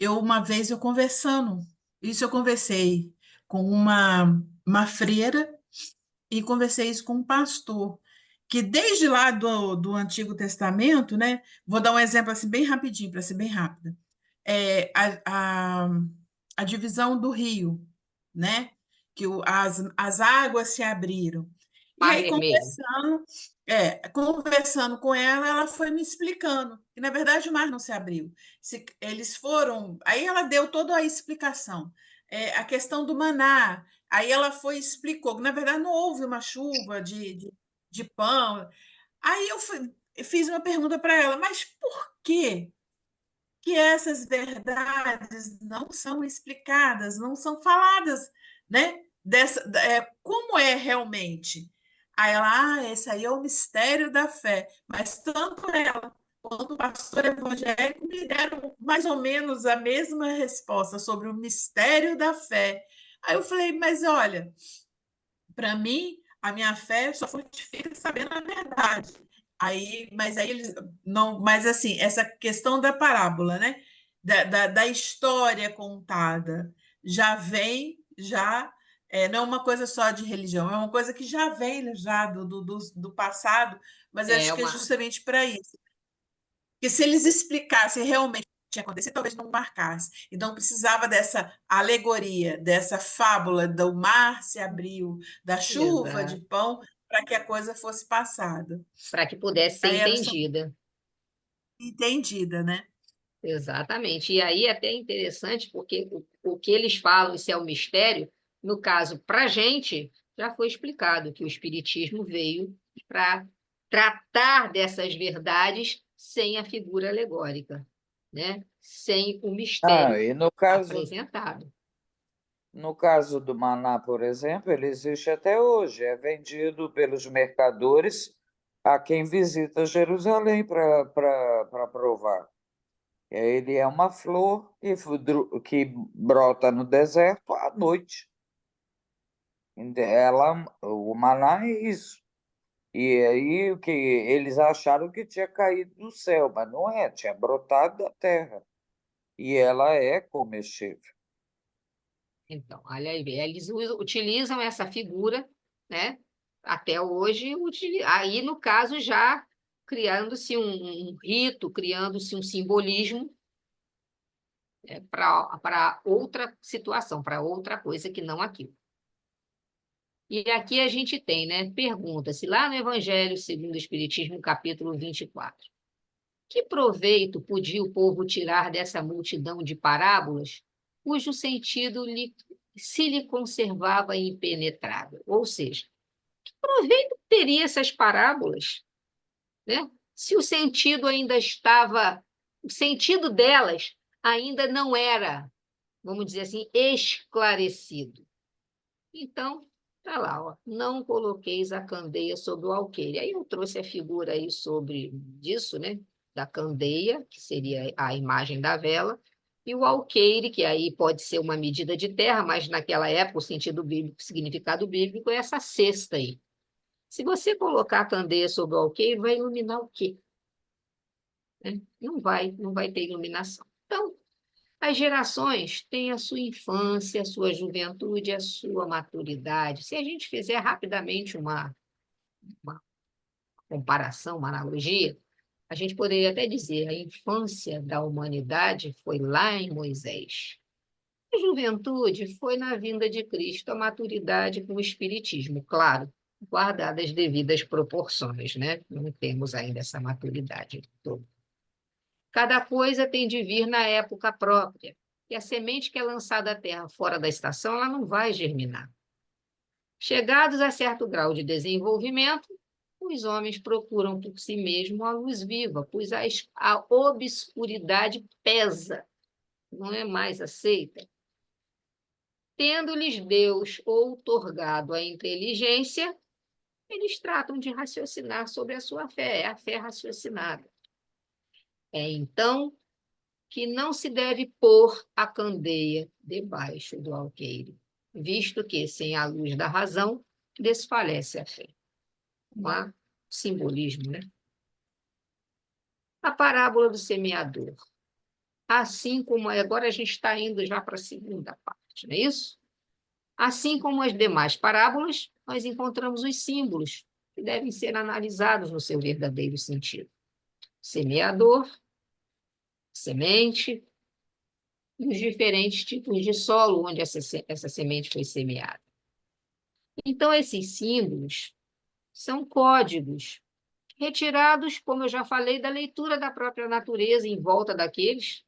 Uma vez eu conversando, isso eu conversei com uma freira e conversei isso com um pastor, que desde lá do Antigo Testamento, né? Vou dar um exemplo assim bem rapidinho, para ser bem rápida. É, a divisão do rio, né? Que as águas se abriram. E Mar aí, Vermelho. conversando com ela, ela foi me explicando que, na verdade, o mar não se abriu. Eles foram. Aí ela deu toda a explicação. A questão do maná. Aí ela foi e explicou que, na verdade, não houve uma chuva de pão. Aí eu fiz uma pergunta para ela, mas por quê que essas verdades não são explicadas, não são faladas, né? Como é realmente? Aí ela, esse aí é o mistério da fé. Mas tanto ela quanto o pastor evangélico me deram mais ou menos a mesma resposta sobre o mistério da fé. Aí eu falei, mas olha, para mim, a minha fé só fortifica sabendo a verdade. Mas aí eles não, mas assim, essa questão da parábola, né? Da história contada, já vem, não é uma coisa só de religião, é uma coisa que já vem já do passado, mas eu É acho que é uma, justamente para isso. Porque se eles explicassem realmente o que tinha acontecido, talvez não marcasse. Então precisava dessa alegoria, dessa fábula do mar se abriu, da chuva de exato, pão, para que a coisa fosse passada. para que pudesse ser Aí ela só entendida. entendida, né? Exatamente. E aí é até interessante, porque o que eles falam, se é o mistério, no caso, para a gente, já foi explicado que o Espiritismo veio para tratar dessas verdades sem a figura alegórica, né? Sem o mistério E no caso, apresentado. no caso do maná, por exemplo, ele existe até hoje, é vendido pelos mercadores a quem visita Jerusalém para provar. Ele é uma flor que brota no deserto à noite. O maná é isso. E aí o que eles acharam que tinha caído do céu, mas não é, tinha brotado da terra. E ela é comestível. Então, olha aí, eles utilizam essa figura, né? Até hoje, aí, no caso, já criando-se um rito, criando-se um simbolismo para outra situação, para outra coisa que não aquilo. E aqui a gente tem, né? Pergunta-se lá no Evangelho segundo o Espiritismo, capítulo 24. Que proveito podia o povo tirar dessa multidão de parábolas, cujo sentido se lhe conservava impenetrável? Ou seja, que proveito teria essas parábolas, né? Se o sentido ainda estava, o sentido delas ainda não era, vamos dizer assim, esclarecido. Então, tá lá, ó, não coloqueis a candeia sobre o alqueire. Aí eu trouxe a figura aí sobre disso, né? Da candeia, que seria a imagem da vela, e o alqueire, que aí pode ser uma medida de terra, mas naquela época o sentido bíblico, o significado bíblico é essa cesta aí. Se você colocar a candeia sobre o alqueire, vai iluminar o quê? Né? Não vai ter iluminação. Então, as gerações têm a sua infância, a sua juventude, a sua maturidade. Se a gente fizer rapidamente uma comparação, uma analogia, a gente poderia até dizer a infância da humanidade foi lá em Moisés. A juventude foi na vinda de Cristo, a maturidade com o Espiritismo, claro, guardadas as devidas proporções, né? Não temos ainda essa maturidade toda. Cada coisa tem de vir na época própria. E a semente que é lançada à terra fora da estação, ela não vai germinar. Chegados a certo grau de desenvolvimento, os homens procuram por si mesmos a luz viva, pois a obscuridade pesa, não é mais aceita. Tendo-lhes Deus outorgado a inteligência, eles tratam de raciocinar sobre a sua fé, é a fé raciocinada. É então que não se deve pôr a candeia debaixo do alqueire, visto que, sem a luz da razão, desfalece a fé. Um simbolismo, né? A parábola do semeador. Assim como agora a gente está indo já para a segunda parte, não é isso? Assim como as demais parábolas, nós encontramos os símbolos que devem ser analisados no seu verdadeiro sentido. Semeador, semente, e os diferentes tipos de solo onde essa semente foi semeada. Então, esses símbolos são códigos retirados, como eu já falei, da leitura da própria natureza em volta daqueles,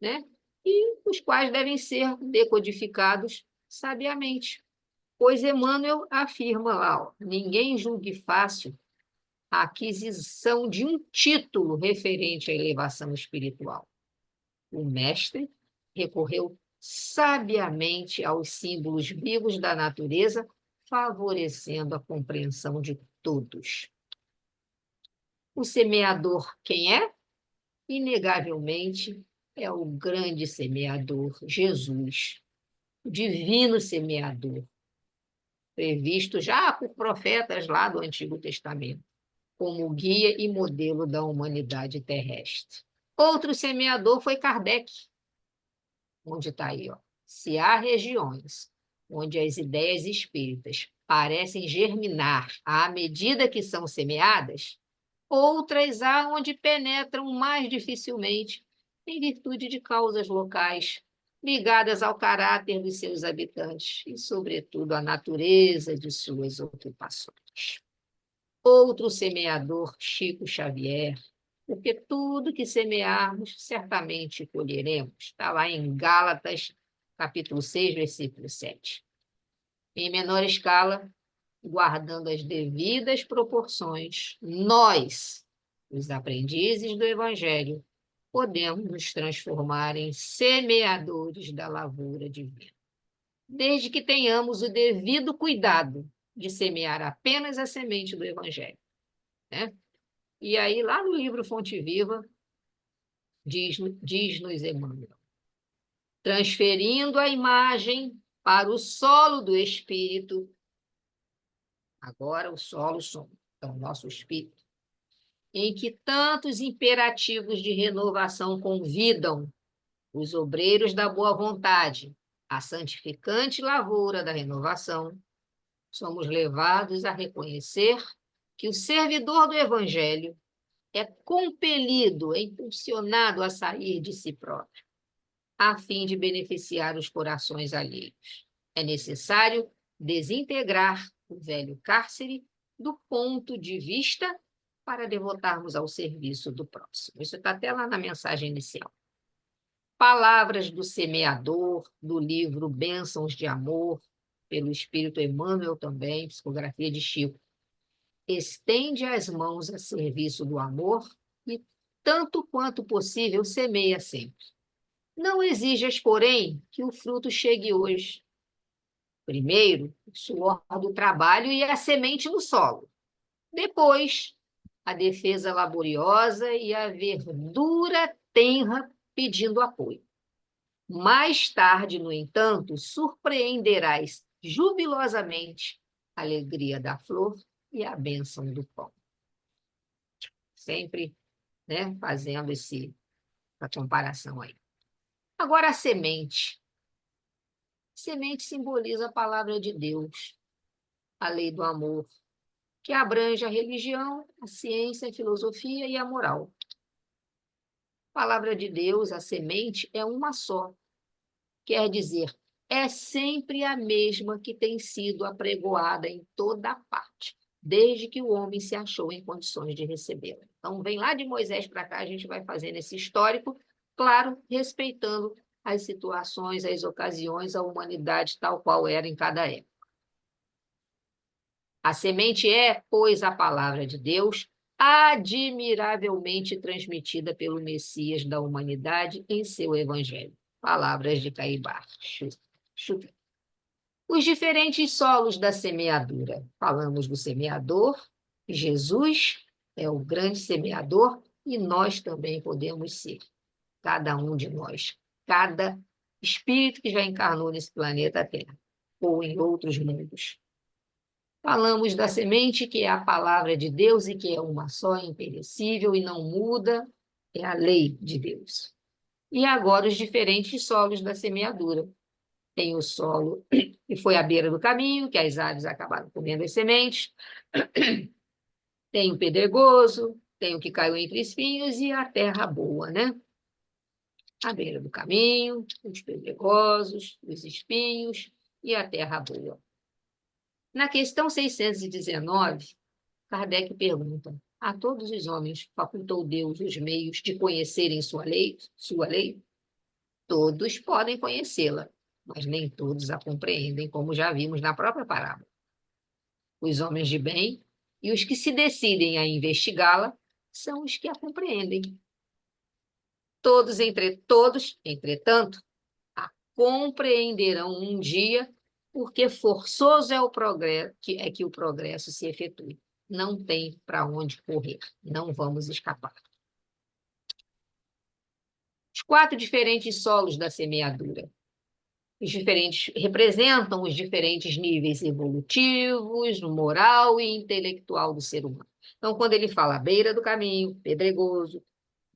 né? E os quais devem ser decodificados sabiamente. Pois Emmanuel afirma lá, ó, ninguém julgue fácil a aquisição de um título referente à elevação espiritual. O mestre recorreu sabiamente aos símbolos vivos da natureza, favorecendo a compreensão de todos. O semeador, quem é? Inegavelmente, é o grande semeador, Jesus, o divino semeador, previsto já por profetas lá do Antigo Testamento, como guia e modelo da humanidade terrestre. Outro semeador foi Kardec, onde está aí, ó. Se há regiões onde as ideias espíritas parecem germinar à medida que são semeadas, outras há onde penetram mais dificilmente, em virtude de causas locais ligadas ao caráter dos seus habitantes e, sobretudo, à natureza de suas ocupações. Outro semeador, Chico Xavier, porque tudo que semearmos, certamente colheremos. Está lá em Gálatas, capítulo 6, versículo 7. Em menor escala, guardando as devidas proporções, nós, os aprendizes do Evangelho, podemos nos transformar em semeadores da lavoura divina, desde que tenhamos o devido cuidado de semear apenas a semente do Evangelho, né? E aí, lá no livro Fonte Viva, diz-nos Emmanuel, transferindo a imagem para o solo do espírito, agora o solo somos, então, o nosso espírito, em que tantos imperativos de renovação convidam os obreiros da boa vontade à santificante lavoura da renovação, somos levados a reconhecer que o servidor do Evangelho é compelido, é impulsionado a sair de si próprio, a fim de beneficiar os corações alheios. É necessário desintegrar o velho cárcere do ponto de vista para devotarmos ao serviço do próximo. Isso está até lá na mensagem inicial. Palavras do semeador, do livro Bênçãos de Amor, pelo Espírito Emmanuel também, psicografia de Chico. Estende as mãos a serviço do amor e, tanto quanto possível, semeia sempre. Não exijas, porém, que o fruto chegue hoje. Primeiro, o suor do trabalho e a semente no solo. Depois, a defesa laboriosa e a verdura tenra pedindo apoio. Mais tarde, no entanto, surpreenderás jubilosamente a alegria da flor e a bênção do pão. Sempre, né, fazendo essa comparação aí. Agora, a semente. Semente simboliza a palavra de Deus, a lei do amor, que abrange a religião, a ciência, a filosofia e a moral. A palavra de Deus, a semente, é uma só. Quer dizer, é sempre a mesma que tem sido apregoada em toda parte, desde que o homem se achou em condições de recebê-la. Então, vem lá de Moisés para cá, a gente vai fazendo esse histórico, claro, respeitando as situações, as ocasiões, a humanidade tal qual era em cada época. A semente é, pois, a palavra de Deus, admiravelmente transmitida pelo Messias da humanidade em seu Evangelho. Palavras de Caibar. Os diferentes solos da semeadura. Falamos do semeador, Jesus é o grande semeador e nós também podemos ser, cada um de nós, cada espírito que já encarnou nesse planeta Terra ou em outros mundos. Falamos da semente, que é a palavra de Deus e que é uma só, imperecível e não muda, é a lei de Deus. E agora os diferentes solos da semeadura. Tem o solo que foi à beira do caminho, que as aves acabaram comendo as sementes. Tem o pedregoso, tem o que caiu entre espinhos e a terra boa, né? À beira do caminho, os pedregosos, os espinhos e a terra boa. Na questão 619, Kardec pergunta: a todos os homens facultou Deus os meios de conhecerem sua lei? Todos podem conhecê-la, mas nem todos a compreendem, como já vimos na própria parábola. Os homens de bem e os que se decidem a investigá-la são os que a compreendem. Todos, entretanto, a compreenderão um dia, porque forçoso é o progresso, que o progresso se efetue. Não tem para onde correr, não vamos escapar. Os 4 diferentes solos da semeadura. Representam os diferentes níveis evolutivos, moral e intelectual do ser humano. Então, quando ele fala à beira do caminho, pedregoso,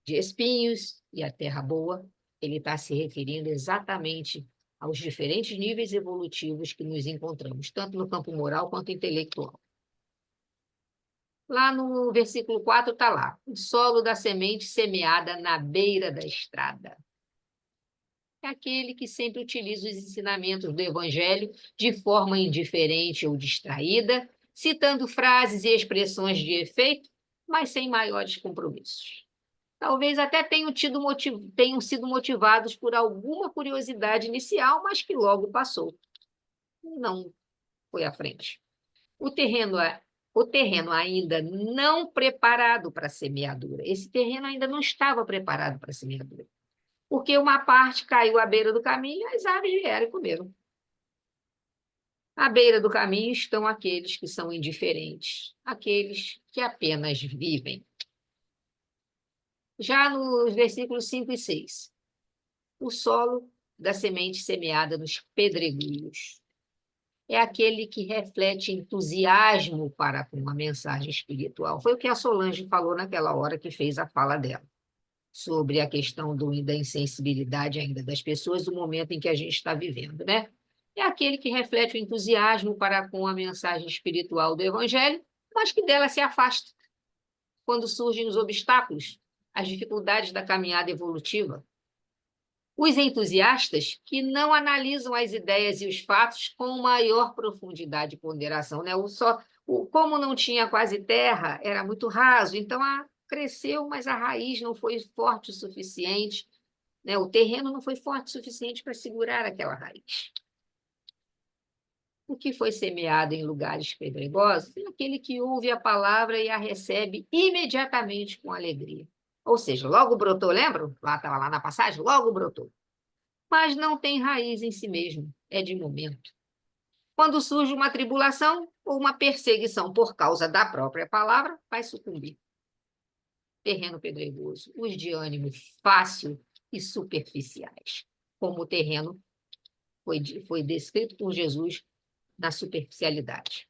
de espinhos e a terra boa, ele está se referindo exatamente aos diferentes níveis evolutivos que nos encontramos, tanto no campo moral quanto intelectual. Lá no versículo 4 está lá: o solo da semente semeada na beira da estrada. É aquele que sempre utiliza os ensinamentos do Evangelho de forma indiferente ou distraída, citando frases e expressões de efeito, mas sem maiores compromissos. Talvez até tenham sido motivados por alguma curiosidade inicial, mas que logo passou. Não foi à frente. O terreno ainda não preparado para a semeadura. Esse terreno ainda não estava preparado para a semeadura. Porque uma parte caiu à beira do caminho e as aves vieram e comeram. À beira do caminho estão aqueles que são indiferentes, aqueles que apenas vivem. Já nos versículos 5 e 6, o solo da semente semeada nos pedregulhos é aquele que reflete entusiasmo para com a mensagem espiritual. Foi o que a Solange falou naquela hora que fez a fala dela, sobre a questão da insensibilidade ainda das pessoas, do momento em que a gente está vivendo, né? É aquele que reflete o entusiasmo para com a mensagem espiritual do Evangelho, mas que dela se afasta quando surgem os obstáculos, as dificuldades da caminhada evolutiva. Os entusiastas que não analisam as ideias e os fatos com maior profundidade e ponderação, né? Como não tinha quase terra, era muito raso, então cresceu, mas a raiz não foi forte o suficiente, né? O terreno não foi forte o suficiente para segurar aquela raiz. O que foi semeado em lugares pedregosos é aquele que ouve a palavra e a recebe imediatamente com alegria. Ou seja, logo brotou, lembram? Estava lá na passagem, logo brotou. Mas não tem raiz em si mesmo, é de momento. Quando surge uma tribulação ou uma perseguição por causa da própria palavra, vai sucumbir. Terreno pedregoso, os de ânimo fácil e superficiais, como o terreno foi descrito por Jesus na superficialidade.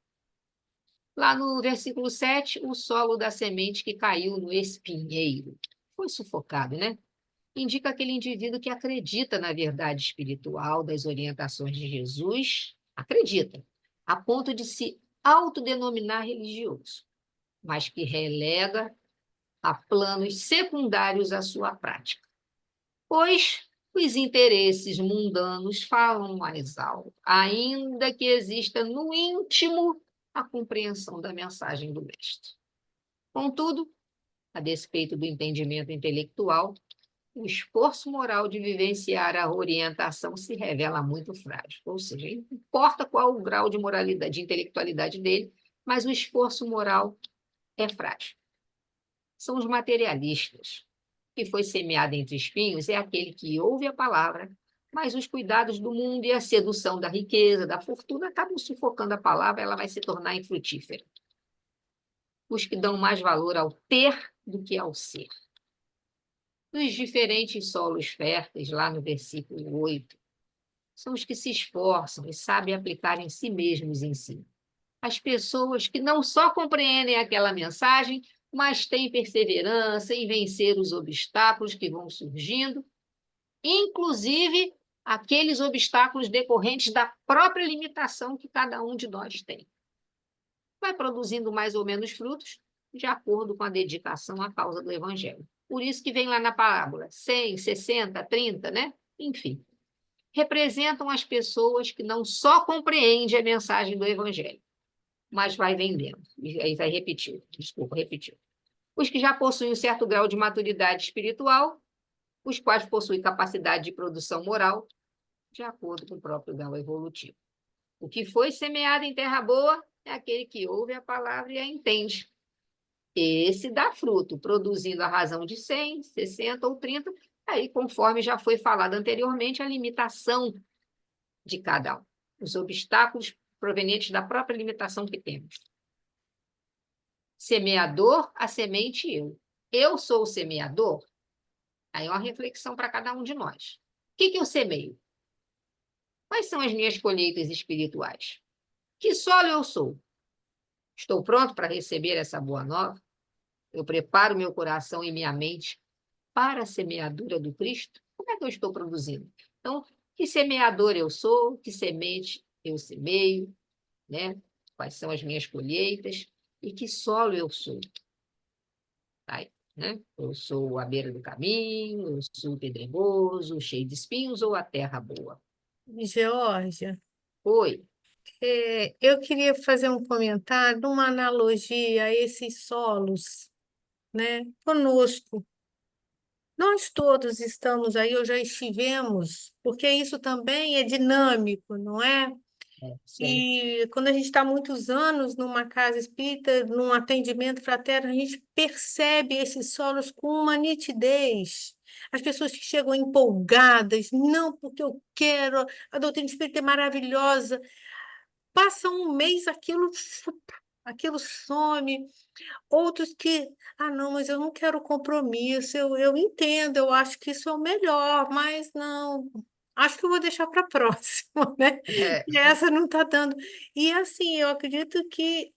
Lá no versículo 7, o solo da semente que caiu no espinheiro. Foi sufocado, né? Indica aquele indivíduo que acredita na verdade espiritual das orientações de Jesus, acredita, a ponto de se autodenominar religioso, mas que relega a planos secundários a sua prática. Pois os interesses mundanos falam mais alto, ainda que exista no íntimo a compreensão da mensagem do Mestre. Contudo, a despeito do entendimento intelectual, o esforço moral de vivenciar a orientação se revela muito frágil. Ou seja, não importa qual o grau de moralidade, de intelectualidade dele, mas o esforço moral é frágil. São os materialistas. O que foi semeado entre espinhos é aquele que ouve a palavra, mas os cuidados do mundo e a sedução da riqueza, da fortuna, acabam sufocando a palavra, ela vai se tornar infrutífera. Os que dão mais valor ao ter do que ao ser. Os diferentes solos férteis, lá no versículo 8, são os que se esforçam e sabem aplicar em si mesmos ensino. As pessoas que não só compreendem aquela mensagem, mas têm perseverança em vencer os obstáculos que vão surgindo, inclusive aqueles obstáculos decorrentes da própria limitação que cada um de nós tem. Vai produzindo mais ou menos frutos de acordo com a dedicação à causa do Evangelho. Por isso que vem lá na parábola, 100, 60, 30, né? Enfim, representam as pessoas que não só compreendem a mensagem do Evangelho, mas vai vendendo. E aí vai repetir, desculpa, repetiu. Os que já possuem um certo grau de maturidade espiritual, os quais possuem capacidade de produção moral, de acordo com o próprio grau evolutivo. O que foi semeado em terra boa é aquele que ouve a palavra e a entende. Esse dá fruto, produzindo a razão de 100, 60 ou 30, aí, conforme já foi falado anteriormente, a limitação de cada um, os obstáculos provenientes da própria limitação que temos. Semeador, a semente eu. Eu sou o semeador? Aí é uma reflexão para cada um de nós. O que eu semeio? Quais são as minhas colheitas espirituais? Que solo eu sou? Estou pronto para receber essa boa nova? Eu preparo meu coração e minha mente para a semeadura do Cristo? Como é que eu estou produzindo? Então, que semeador eu sou? Que semente eu semeio? Né? Quais são as minhas colheitas? E que solo eu sou? Tá? Né? Eu sou à beira do caminho, eu sou pedregoso, cheio de espinhos ou a terra boa? Geórgia, Oi. eu queria fazer um comentário, uma analogia a esses solos, né? Conosco. Nós todos estamos aí, ou já estivemos, porque isso também é dinâmico, não é? E quando a gente está muitos anos numa casa espírita, num atendimento fraterno, a gente percebe esses solos com uma nitidez. As pessoas que chegam empolgadas, não, porque eu quero, a doutrina espírita é maravilhosa. Passa um mês, aquilo some. Outros que, não, mas eu não quero compromisso, eu entendo, eu acho que isso é o melhor, mas não, acho que eu vou deixar para a próxima, né? É, E essa não está dando. E assim, eu acredito que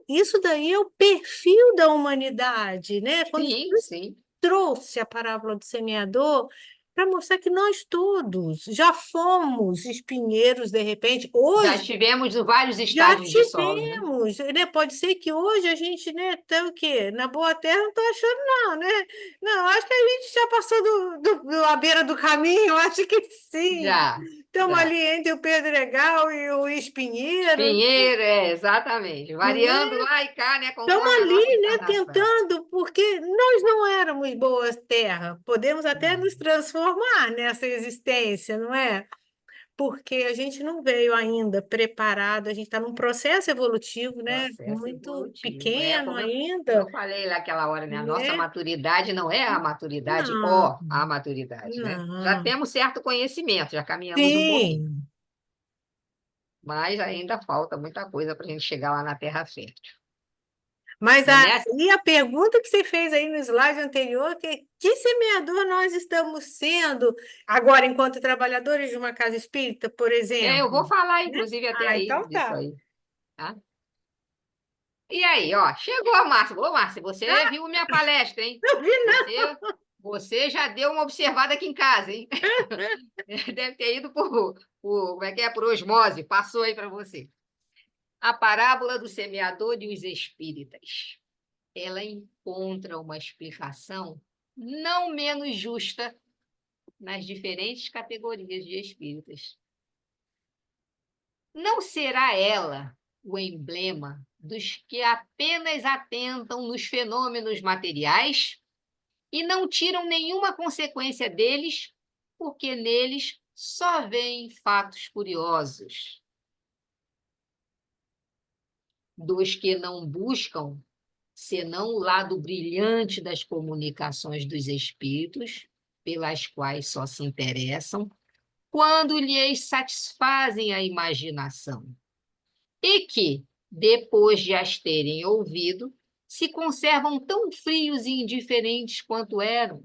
isso daí é o perfil da humanidade, né? Quando sim, sim. trouxe a parábola do semeador para mostrar que nós todos já fomos espinheiros, de repente, Já hoje. tivemos vários Já estágios de solo, né? tivemos, né? Pode ser que hoje a gente, né, tá o quê? Na boa terra, não tô achando, não, né? Não, acho que a gente já passou à beira do caminho, acho que sim. Já, Estamos já. ali entre o Pedregal e o Espinheiro, Pinheiro, exatamente. não Variando é? lá e cá, né? Estamos Conforme a nossa ali, né, encarnação. tentando, porque nós não éramos boas terra. Podemos até nos transformar nessa existência, não é? Porque a gente não veio ainda preparado, a gente está num processo evolutivo, né? Processo Muito evolutivo. É pequeno como eu ainda, falei lá aquela hora, né? A nossa né? maturidade não é a maturidade, Não, ó, a maturidade, né? Já não. temos certo conhecimento, já caminhamos um pouquinho, Sim, mas ainda falta muita coisa para a gente chegar lá na terra fértil. mas Não é nessa? e a pergunta que você fez aí no slide anterior, que semeador nós estamos sendo agora, enquanto trabalhadores de uma casa espírita, por É, eu exemplo, vou falar, né? inclusive, até aí Então disso tá. aí, tá? E aí, ó, chegou a Márcia. Ô, Márcia, você viu minha palestra, hein? Não vi, Você, você já deu uma observada aqui em casa, hein? Deve ter ido como é que é? Por osmose, passou aí para você. A parábola do semeador e os espíritas. Ela encontra uma explicação não menos justa nas diferentes categorias de espíritas. Não será ela o emblema dos que apenas atentam nos fenômenos materiais e não tiram nenhuma consequência deles, porque neles só veem fatos curiosos. Dos que não buscam senão o lado brilhante das comunicações dos espíritos, pelas quais só se interessam, quando lhes satisfazem a imaginação, e que, depois de as terem ouvido, se conservam tão frios e indiferentes quanto eram.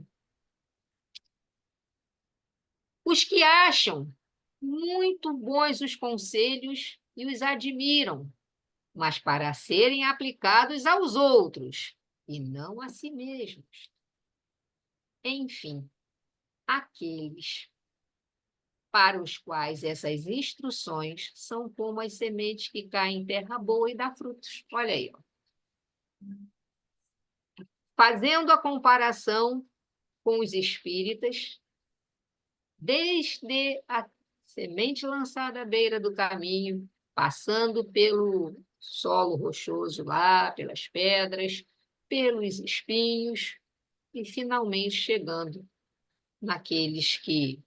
Os que acham muito bons os conselhos e os admiram, mas para serem aplicados aos outros e não a si mesmos. Enfim, aqueles para os quais essas instruções são como as sementes que caem em terra boa e dá frutos. Olha aí, ó. Fazendo a comparação com os espíritas, desde a semente lançada à beira do caminho, passando pelo solo rochoso lá, pelas pedras, pelos espinhos, e finalmente chegando naqueles que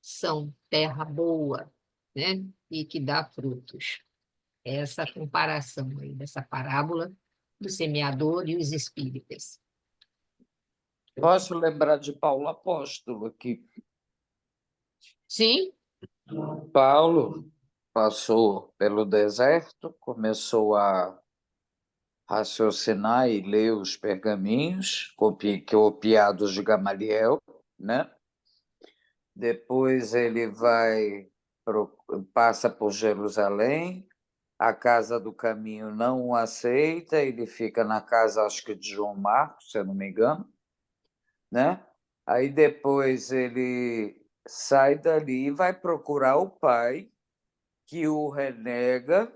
são terra boa, né? E que dá frutos. Essa comparação aí dessa parábola do semeador e os espíritas. Posso lembrar de Paulo Apóstolo aqui. Sim, Paulo passou pelo deserto, começou a raciocinar e ler os pergaminhos copiados de Gamaliel, né? Depois ele passa por Jerusalém, a Casa do Caminho não o aceita, ele fica na casa, acho que de João Marcos, se eu não me engano, né? Aí depois ele sai dali e vai procurar o pai, que o renega,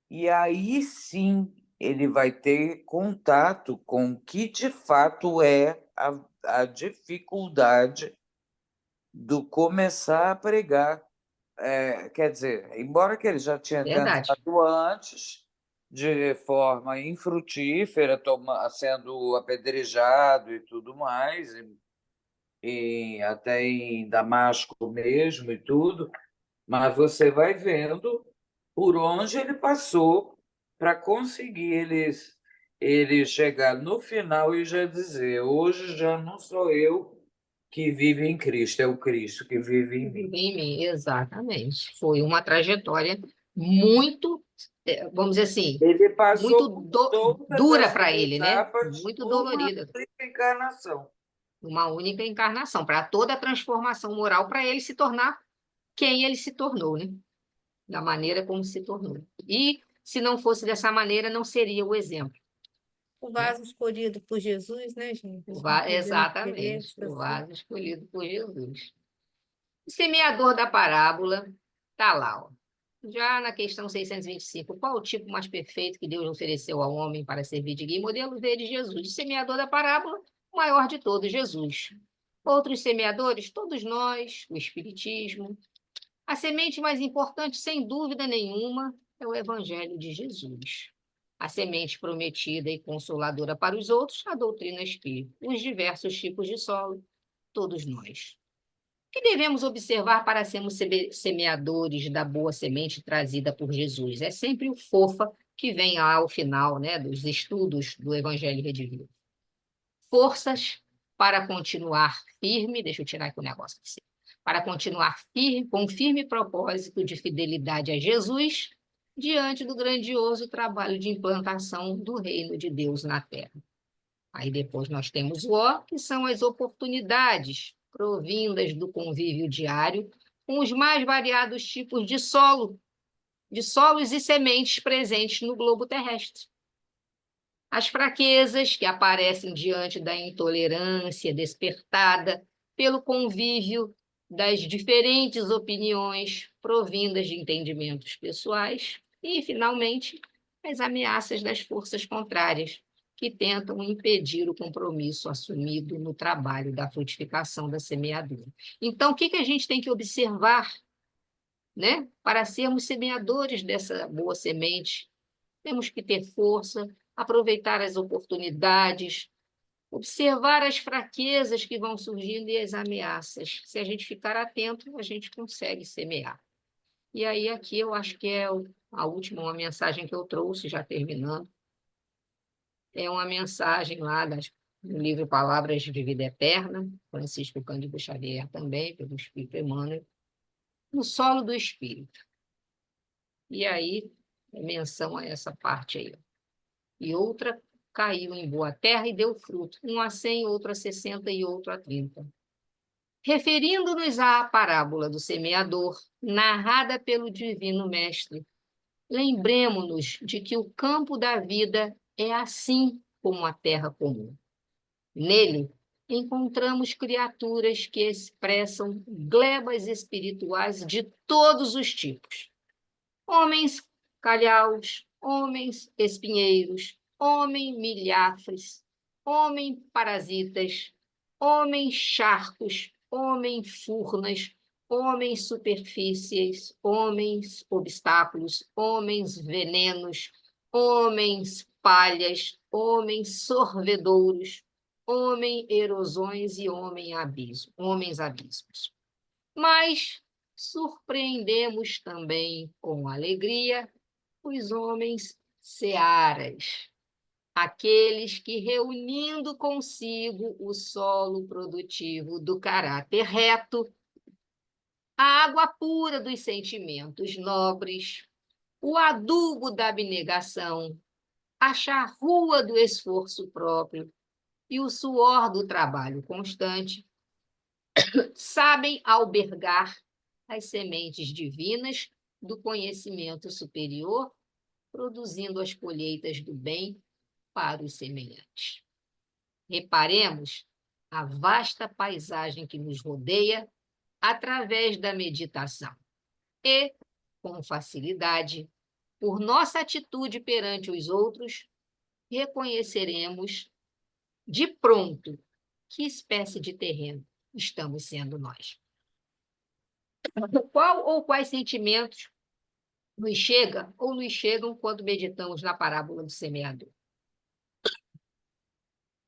e aí sim ele vai ter contato com o que de fato é a dificuldade do começar a pregar. Quer dizer, embora que ele já tinha verdade. tentado antes, de forma infrutífera, sendo apedrejado e tudo mais, e até em Damasco mesmo e tudo, mas você vai vendo por onde ele passou para conseguir ele chegar no final e já dizer: hoje já não sou eu que vive em Cristo, é o Cristo que vive em mim. Em mim, exatamente. Foi uma trajetória muito, vamos dizer assim, Ele muito passou por todas dura as para ele, né? etapas Muito numa dolorida. única encarnação. Uma única encarnação, para toda a transformação moral, para ele se tornar quem ele se tornou, né? Da maneira como se tornou. E se não fosse dessa maneira, não seria o exemplo. O vaso escolhido por Jesus, né, gente? Não podemos querer Exatamente, essa o pessoa. vaso escolhido por Jesus. O semeador da parábola está lá, ó. Já na questão 625, qual o tipo mais perfeito que Deus ofereceu ao homem para servir de guia e modelo? Veio de Jesus. O semeador da parábola, o maior de todos, Jesus. Outros semeadores, todos nós, o Espiritismo. A semente mais importante, sem dúvida nenhuma, é o Evangelho de Jesus. A semente prometida e consoladora para os outros, a doutrina espírita. Os diversos tipos de solo, todos nós. O que devemos observar para sermos semeadores da boa semente trazida por Jesus? É sempre o fofa que vem ao final, né, dos estudos do Evangelho Redivivo. Forças para continuar firme, deixa eu tirar aqui o negócio aqui, para continuar firme, com firme propósito de fidelidade a Jesus, diante do grandioso trabalho de implantação do reino de Deus na Terra. Aí depois nós temos o O, que são as oportunidades provindas do convívio diário com os mais variados tipos de solos e sementes presentes no globo terrestre. As fraquezas que aparecem diante da intolerância despertada pelo convívio das diferentes opiniões provindas de entendimentos pessoais e, finalmente, as ameaças das forças contrárias que tentam impedir o compromisso assumido no trabalho da frutificação da semeadura. Então, o que a gente tem que observar, né, para sermos semeadores dessa boa semente? Temos que ter força, aproveitar as oportunidades, observar as fraquezas que vão surgindo e as ameaças. Se a gente ficar atento, a gente consegue semear. E aí, aqui, eu acho que é a última uma mensagem que eu trouxe, já terminando. É uma mensagem lá do livro Palavras de Vida Eterna, Francisco Cândido Xavier também, pelo Espírito Emmanuel, no solo do Espírito. E aí, é menção a essa parte aí. E outra caiu em boa terra e deu fruto, um a 100, outro a 60 e outro a 30. Referindo-nos à parábola do semeador, narrada pelo Divino Mestre, lembremo-nos de que o campo da vida é assim como a terra comum. Nele, encontramos criaturas que expressam glebas espirituais de todos os tipos. Homens calhaus, homens espinheiros, homens milhafres, homens parasitas, homens charcos, homens furnas, homens superfícies, homens obstáculos, homens venenos, homens palhas, homens sorvedouros, homens erosões e homens abismos. Mas surpreendemos também com alegria os homens searas, aqueles que, reunindo consigo o solo produtivo do caráter reto, a água pura dos sentimentos nobres, o adubo da abnegação, a charrua do esforço próprio e o suor do trabalho constante, sabem albergar as sementes divinas do conhecimento superior, produzindo as colheitas do bem para os semelhantes. Reparemos a vasta paisagem que nos rodeia através da meditação e, com facilidade, por nossa atitude perante os outros, reconheceremos de pronto que espécie de terreno estamos sendo nós. Qual ou quais sentimentos nos chegam ou nos chegam quando meditamos na parábola do semeador?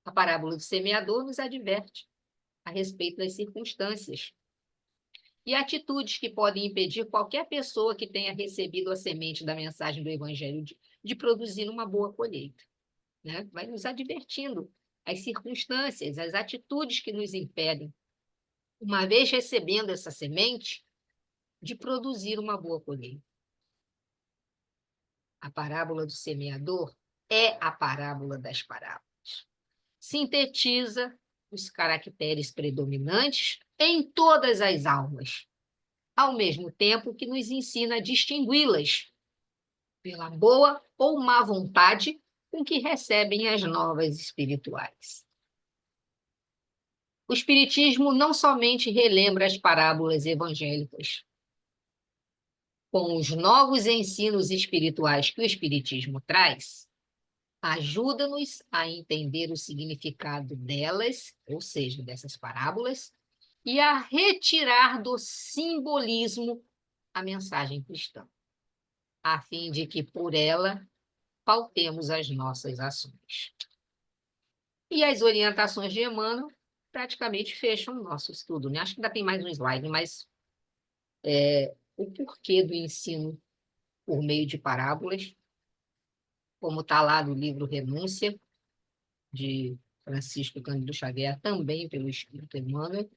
A parábola do semeador nos adverte a respeito das circunstâncias e atitudes que podem impedir qualquer pessoa que tenha recebido a semente da mensagem do Evangelho de produzir uma boa colheita, né? Vai nos advertindo as circunstâncias, as atitudes que nos impedem, uma vez recebendo essa semente, de produzir uma boa colheita. A parábola do semeador é a parábola das parábolas. Sintetiza os caracteres predominantes em todas as almas, ao mesmo tempo que nos ensina a distingui-las pela boa ou má vontade com que recebem as novas espirituais. O Espiritismo não somente relembra as parábolas evangélicas, com os novos ensinos espirituais que o Espiritismo traz, ajuda-nos a entender o significado delas, ou seja, dessas parábolas, e a retirar do simbolismo a mensagem cristã, a fim de que, por ela, pautemos as nossas ações. E as orientações de Emmanuel praticamente fecham o nosso estudo, né? Acho que ainda tem mais um slide, mas o porquê do ensino por meio de parábolas, como está lá no livro Renúncia, de Francisco Cândido Xavier, também pelo Espírito Emmanuel.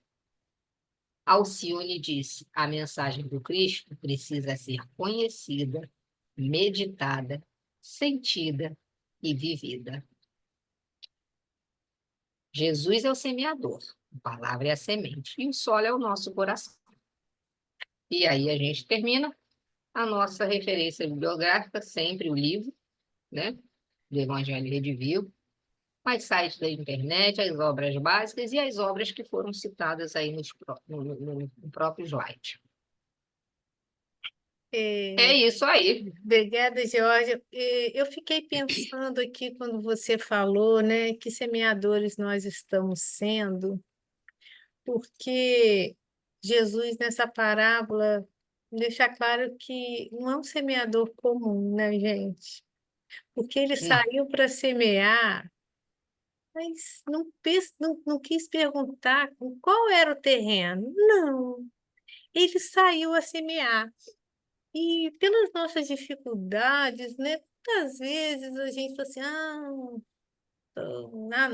Alcione disse: a mensagem do Cristo precisa ser conhecida, meditada, sentida e vivida. Jesus é o semeador, a palavra é a semente, e o solo é o nosso coração. E aí a gente termina a nossa referência bibliográfica, sempre o livro, né, do Evangelho Redivivo, mais sites da internet, as obras básicas e as obras que foram citadas aí no próprio slide. É isso aí. Obrigada, Georgia. Eu fiquei pensando aqui quando você falou, né, que semeadores nós estamos sendo, porque Jesus, nessa parábola, deixa claro que não é um semeador comum, né, gente? Porque ele Não. saiu para semear, mas não quis perguntar qual era o terreno. Não, ele saiu a semear. E pelas nossas dificuldades, né? Muitas vezes a gente fala assim,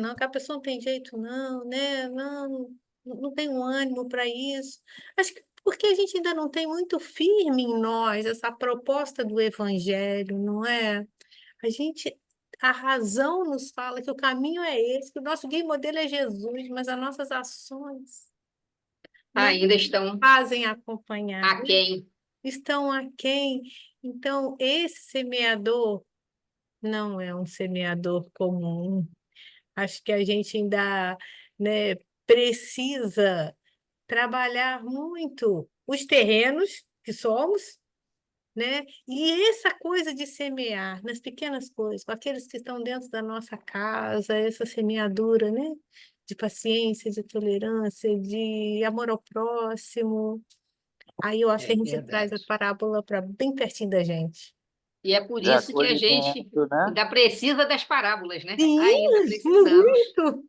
não, que a pessoa não tem jeito, não, né? Não tem um ânimo para isso. Acho que porque a gente ainda não tem muito firme em nós essa proposta do evangelho, não é? A razão nos fala que o caminho é esse, que o nosso guia e modelo é Jesus, mas as nossas ações não Ainda estão fazem acompanhar, aquém. estão aquém. Então, esse semeador não é um semeador comum. Acho que a gente ainda, né, precisa trabalhar muito os terrenos que somos, né? E essa coisa de semear nas pequenas coisas, com aqueles que estão dentro da nossa casa, essa semeadura, né? De paciência, de tolerância, de amor ao próximo. Aí eu acho que É a gente traz a verdade. parábola para bem pertinho da gente. E é por De isso que a gente acolhimento, né? ainda precisa das parábolas, né? Sim, Ainda precisamos. muito.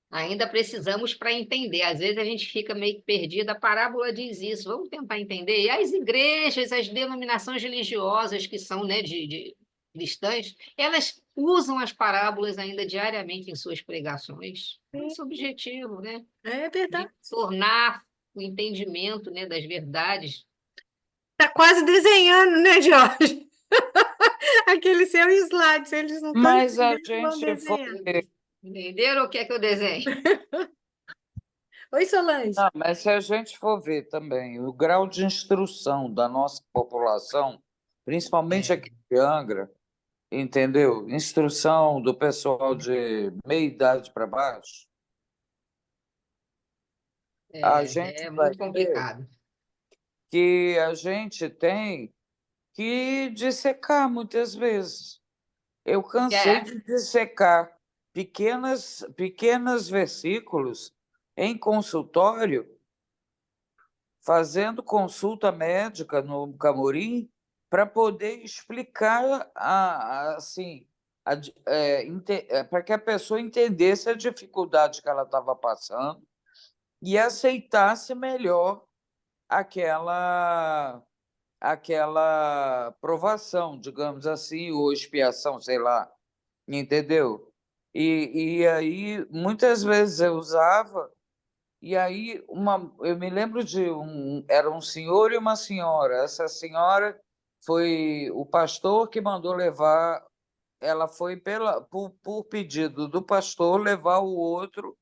Ainda precisamos para entender. Às vezes a gente fica meio que perdida. A parábola diz isso. Vamos tentar entender. E as igrejas, as denominações religiosas que são, né, de cristãs, elas usam as parábolas ainda diariamente em suas pregações. Esse objetivo, né? É De verdade. tornar o entendimento, né, das verdades. Tá quase desenhando, né, Jorge? Aquele seu slide, se eles não estão Mas a entendendo, vão gente foi. desenhar. Entenderam o que é que eu desenho? Oi, Solange. Não, mas se a gente for ver também o grau de instrução da nossa população, principalmente aqui de Angra, entendeu? Instrução do pessoal de meia idade para baixo, a gente É vai muito ver complicado. que a gente tem que dissecar muitas vezes. Eu cansei É, de dissecar pequenos versículos em consultório, fazendo consulta médica no Camorim, para poder explicar assim, para que a pessoa entendesse a dificuldade que ela estava passando e aceitasse melhor aquela provação, digamos assim, ou expiação, sei lá, entendeu? E aí, muitas vezes eu usava, e aí eu me lembro era um senhor e uma senhora. Essa senhora foi o pastor que mandou levar, ela foi por pedido do pastor levar o outro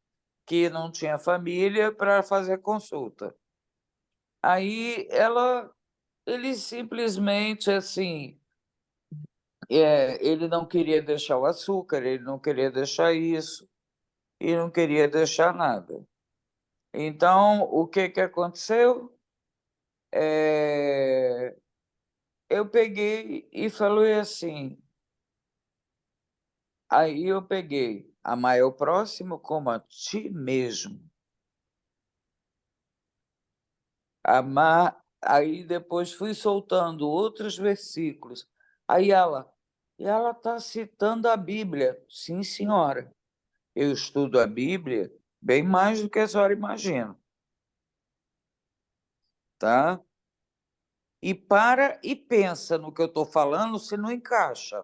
que não tinha família para fazer consulta. Aí ele simplesmente assim, ele não queria deixar o açúcar, ele não queria deixar isso, e não queria deixar nada. Então, o que que aconteceu? Eu peguei e falei assim, aí eu peguei, amar o próximo como a ti mesmo. Amar, aí depois fui soltando outros versículos. Aí ela está citando a Bíblia. Sim, senhora. Eu estudo a Bíblia bem mais do que a senhora imagina, tá? E para e pensa no que eu estou falando, se não encaixa.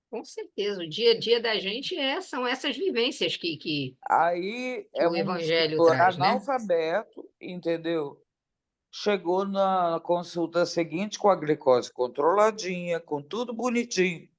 Com certeza, o dia a dia da gente são essas vivências que Aí é o um Evangelho senhor traz, né? analfabeto, entendeu? Chegou na consulta seguinte com a glicose controladinha, com tudo bonitinho.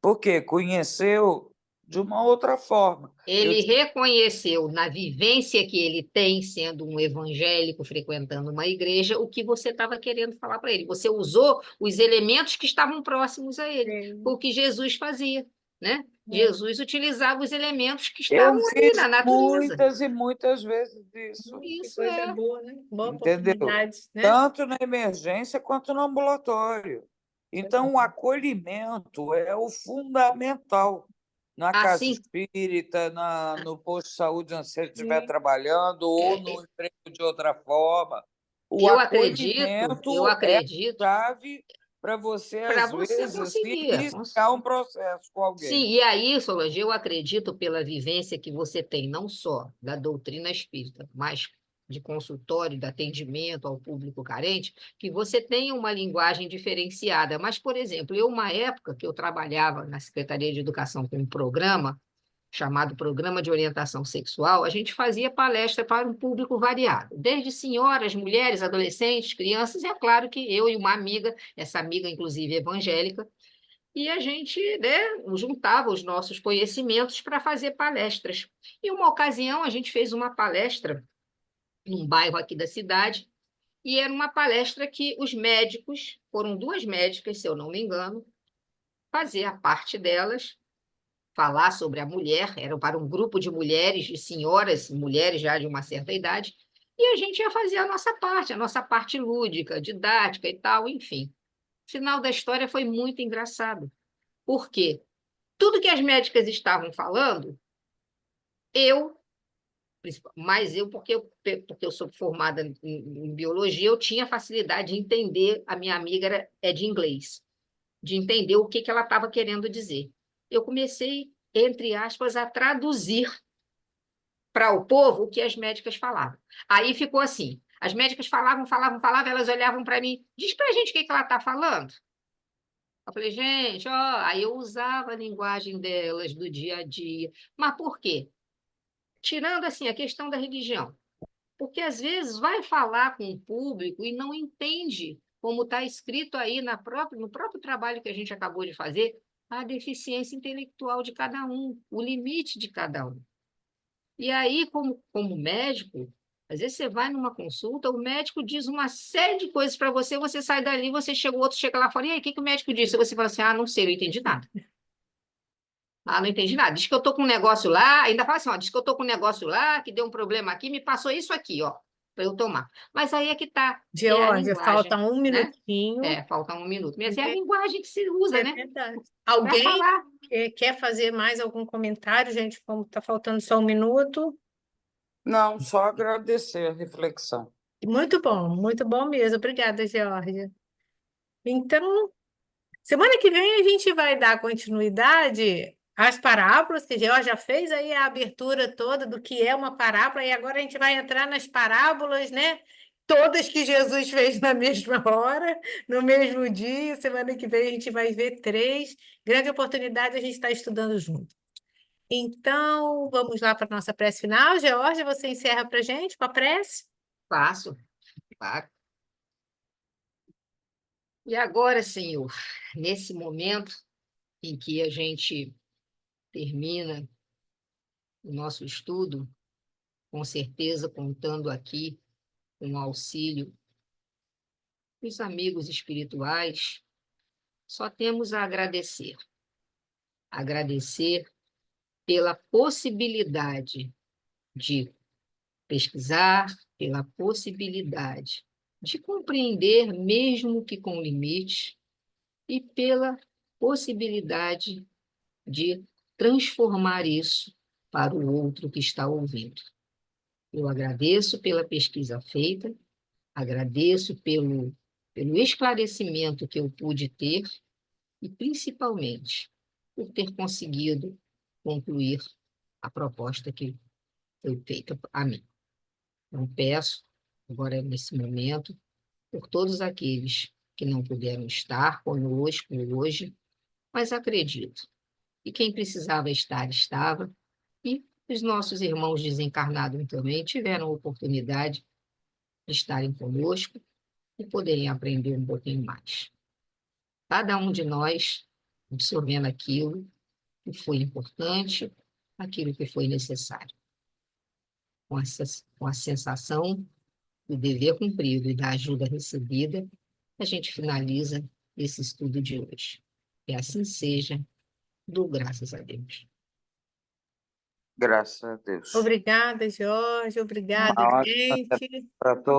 Por quê? Conheceu de uma outra forma. Ele reconheceu na vivência que ele tem, sendo um evangélico, frequentando uma igreja, o que você estava querendo falar para ele. Você usou os elementos que estavam próximos a ele, Sim. o que Jesus fazia, né? É. Jesus utilizava os elementos que Eu estavam ali fiz na natureza. muitas e muitas vezes isso, Que Isso coisa boa, né? Boa entendeu? oportunidade, né? Tanto na emergência quanto no ambulatório. Então, o acolhimento é o fundamental na casa Assim, espírita, no posto de saúde onde você estiver Sim. trabalhando, ou é, no emprego de outra forma. O eu acolhimento é a acredito chave para você, para às você vezes, assim, conseguir. iniciar um processo com Sim, alguém. e aí, Solange, eu acredito pela vivência que você tem, não só da doutrina espírita, mas de consultório, de atendimento ao público carente, que você tem uma linguagem diferenciada. Mas, por exemplo, uma época que eu trabalhava na Secretaria de Educação com um programa, chamado Programa de Orientação Sexual, a gente fazia palestra para um público variado, desde senhoras, mulheres, adolescentes, crianças, e é claro que eu e uma amiga, essa amiga, inclusive, evangélica, e a gente, né, juntava os nossos conhecimentos para fazer palestras. Em uma ocasião, a gente fez uma palestra num bairro aqui da cidade, e era uma palestra que os médicos, foram duas médicas, se eu não me engano, fazer a parte delas, falar sobre a mulher, era para um grupo de mulheres, de senhoras, mulheres já de uma certa idade, e a gente ia fazer a nossa parte lúdica, didática e tal, enfim. O final da história foi muito engraçado. Por quê? Tudo que as médicas estavam falando, eu, mas eu, porque eu sou formada em biologia, eu tinha facilidade de entender, a minha amiga é de inglês, de entender o que ela estava querendo dizer. Eu comecei, entre aspas, a traduzir para o povo o que as médicas falavam. Aí ficou assim, as médicas falavam, elas olhavam para mim, diz para a gente o que ela está falando. Eu falei, gente, ó, aí eu usava a linguagem delas do dia a dia. Mas por quê? Tirando assim a questão da religião, porque às vezes vai falar com o público e não entende, como está escrito aí no próprio trabalho que a gente acabou de fazer, a deficiência intelectual de cada um, o limite de cada um. E aí, como médico, às vezes você vai numa consulta, o médico diz uma série de coisas para você, você sai dali, o outro chega lá fora, e aí, o que o médico disse? E você fala assim, não sei, eu não entendi nada. Não entendi nada. Diz que eu tô com um negócio lá, ainda fala assim, ó, diz que eu tô com um negócio lá, que deu um problema aqui, me passou isso aqui, ó, para eu tomar. Mas aí é que tá, é a Georgia, falta linguagem, um né? minutinho. Falta um minuto. Mas é a É, linguagem que se usa, é né? verdade. Para Alguém falar. quer fazer mais algum comentário, gente? Como está faltando só um minuto. Não, só agradecer a reflexão. Muito bom mesmo. Obrigada, Georgia. Então, semana que vem a gente vai dar continuidade às parábolas, que a Georgia já fez aí a abertura toda do que é uma parábola, e agora a gente vai entrar nas parábolas, né? todas que Jesus fez na mesma hora, no mesmo dia. Semana que vem a gente vai ver 3. Grande oportunidade, a gente está estudando junto. Então, vamos lá para a nossa prece final. Georgia, você encerra para a gente com a prece? Faço, claro. E agora, Senhor, nesse momento em que a gente termina o nosso estudo, com certeza contando aqui com o auxílio dos amigos espirituais, só temos a agradecer. Agradecer pela possibilidade de pesquisar, pela possibilidade de compreender, mesmo que com limites, e pela possibilidade de transformar isso para o outro que está ouvindo. Eu agradeço pela pesquisa feita, agradeço pelo esclarecimento que eu pude ter e, principalmente, por ter conseguido concluir a proposta que foi feita a mim. Então, peço, agora nesse momento, por todos aqueles que não puderam estar conosco hoje, mas acredito que quem precisava estar, estava, e os nossos irmãos desencarnados também tiveram a oportunidade de estarem conosco e poderem aprender um pouquinho mais. Cada um de nós absorvendo aquilo que foi importante, aquilo que foi necessário. Com a sensação do dever cumprido e da ajuda recebida, a gente finaliza esse estudo de hoje. Que assim seja, dou graças a Deus. Graças a Deus. Obrigada, Jorge. Obrigada, Uma ótima gente. para todos.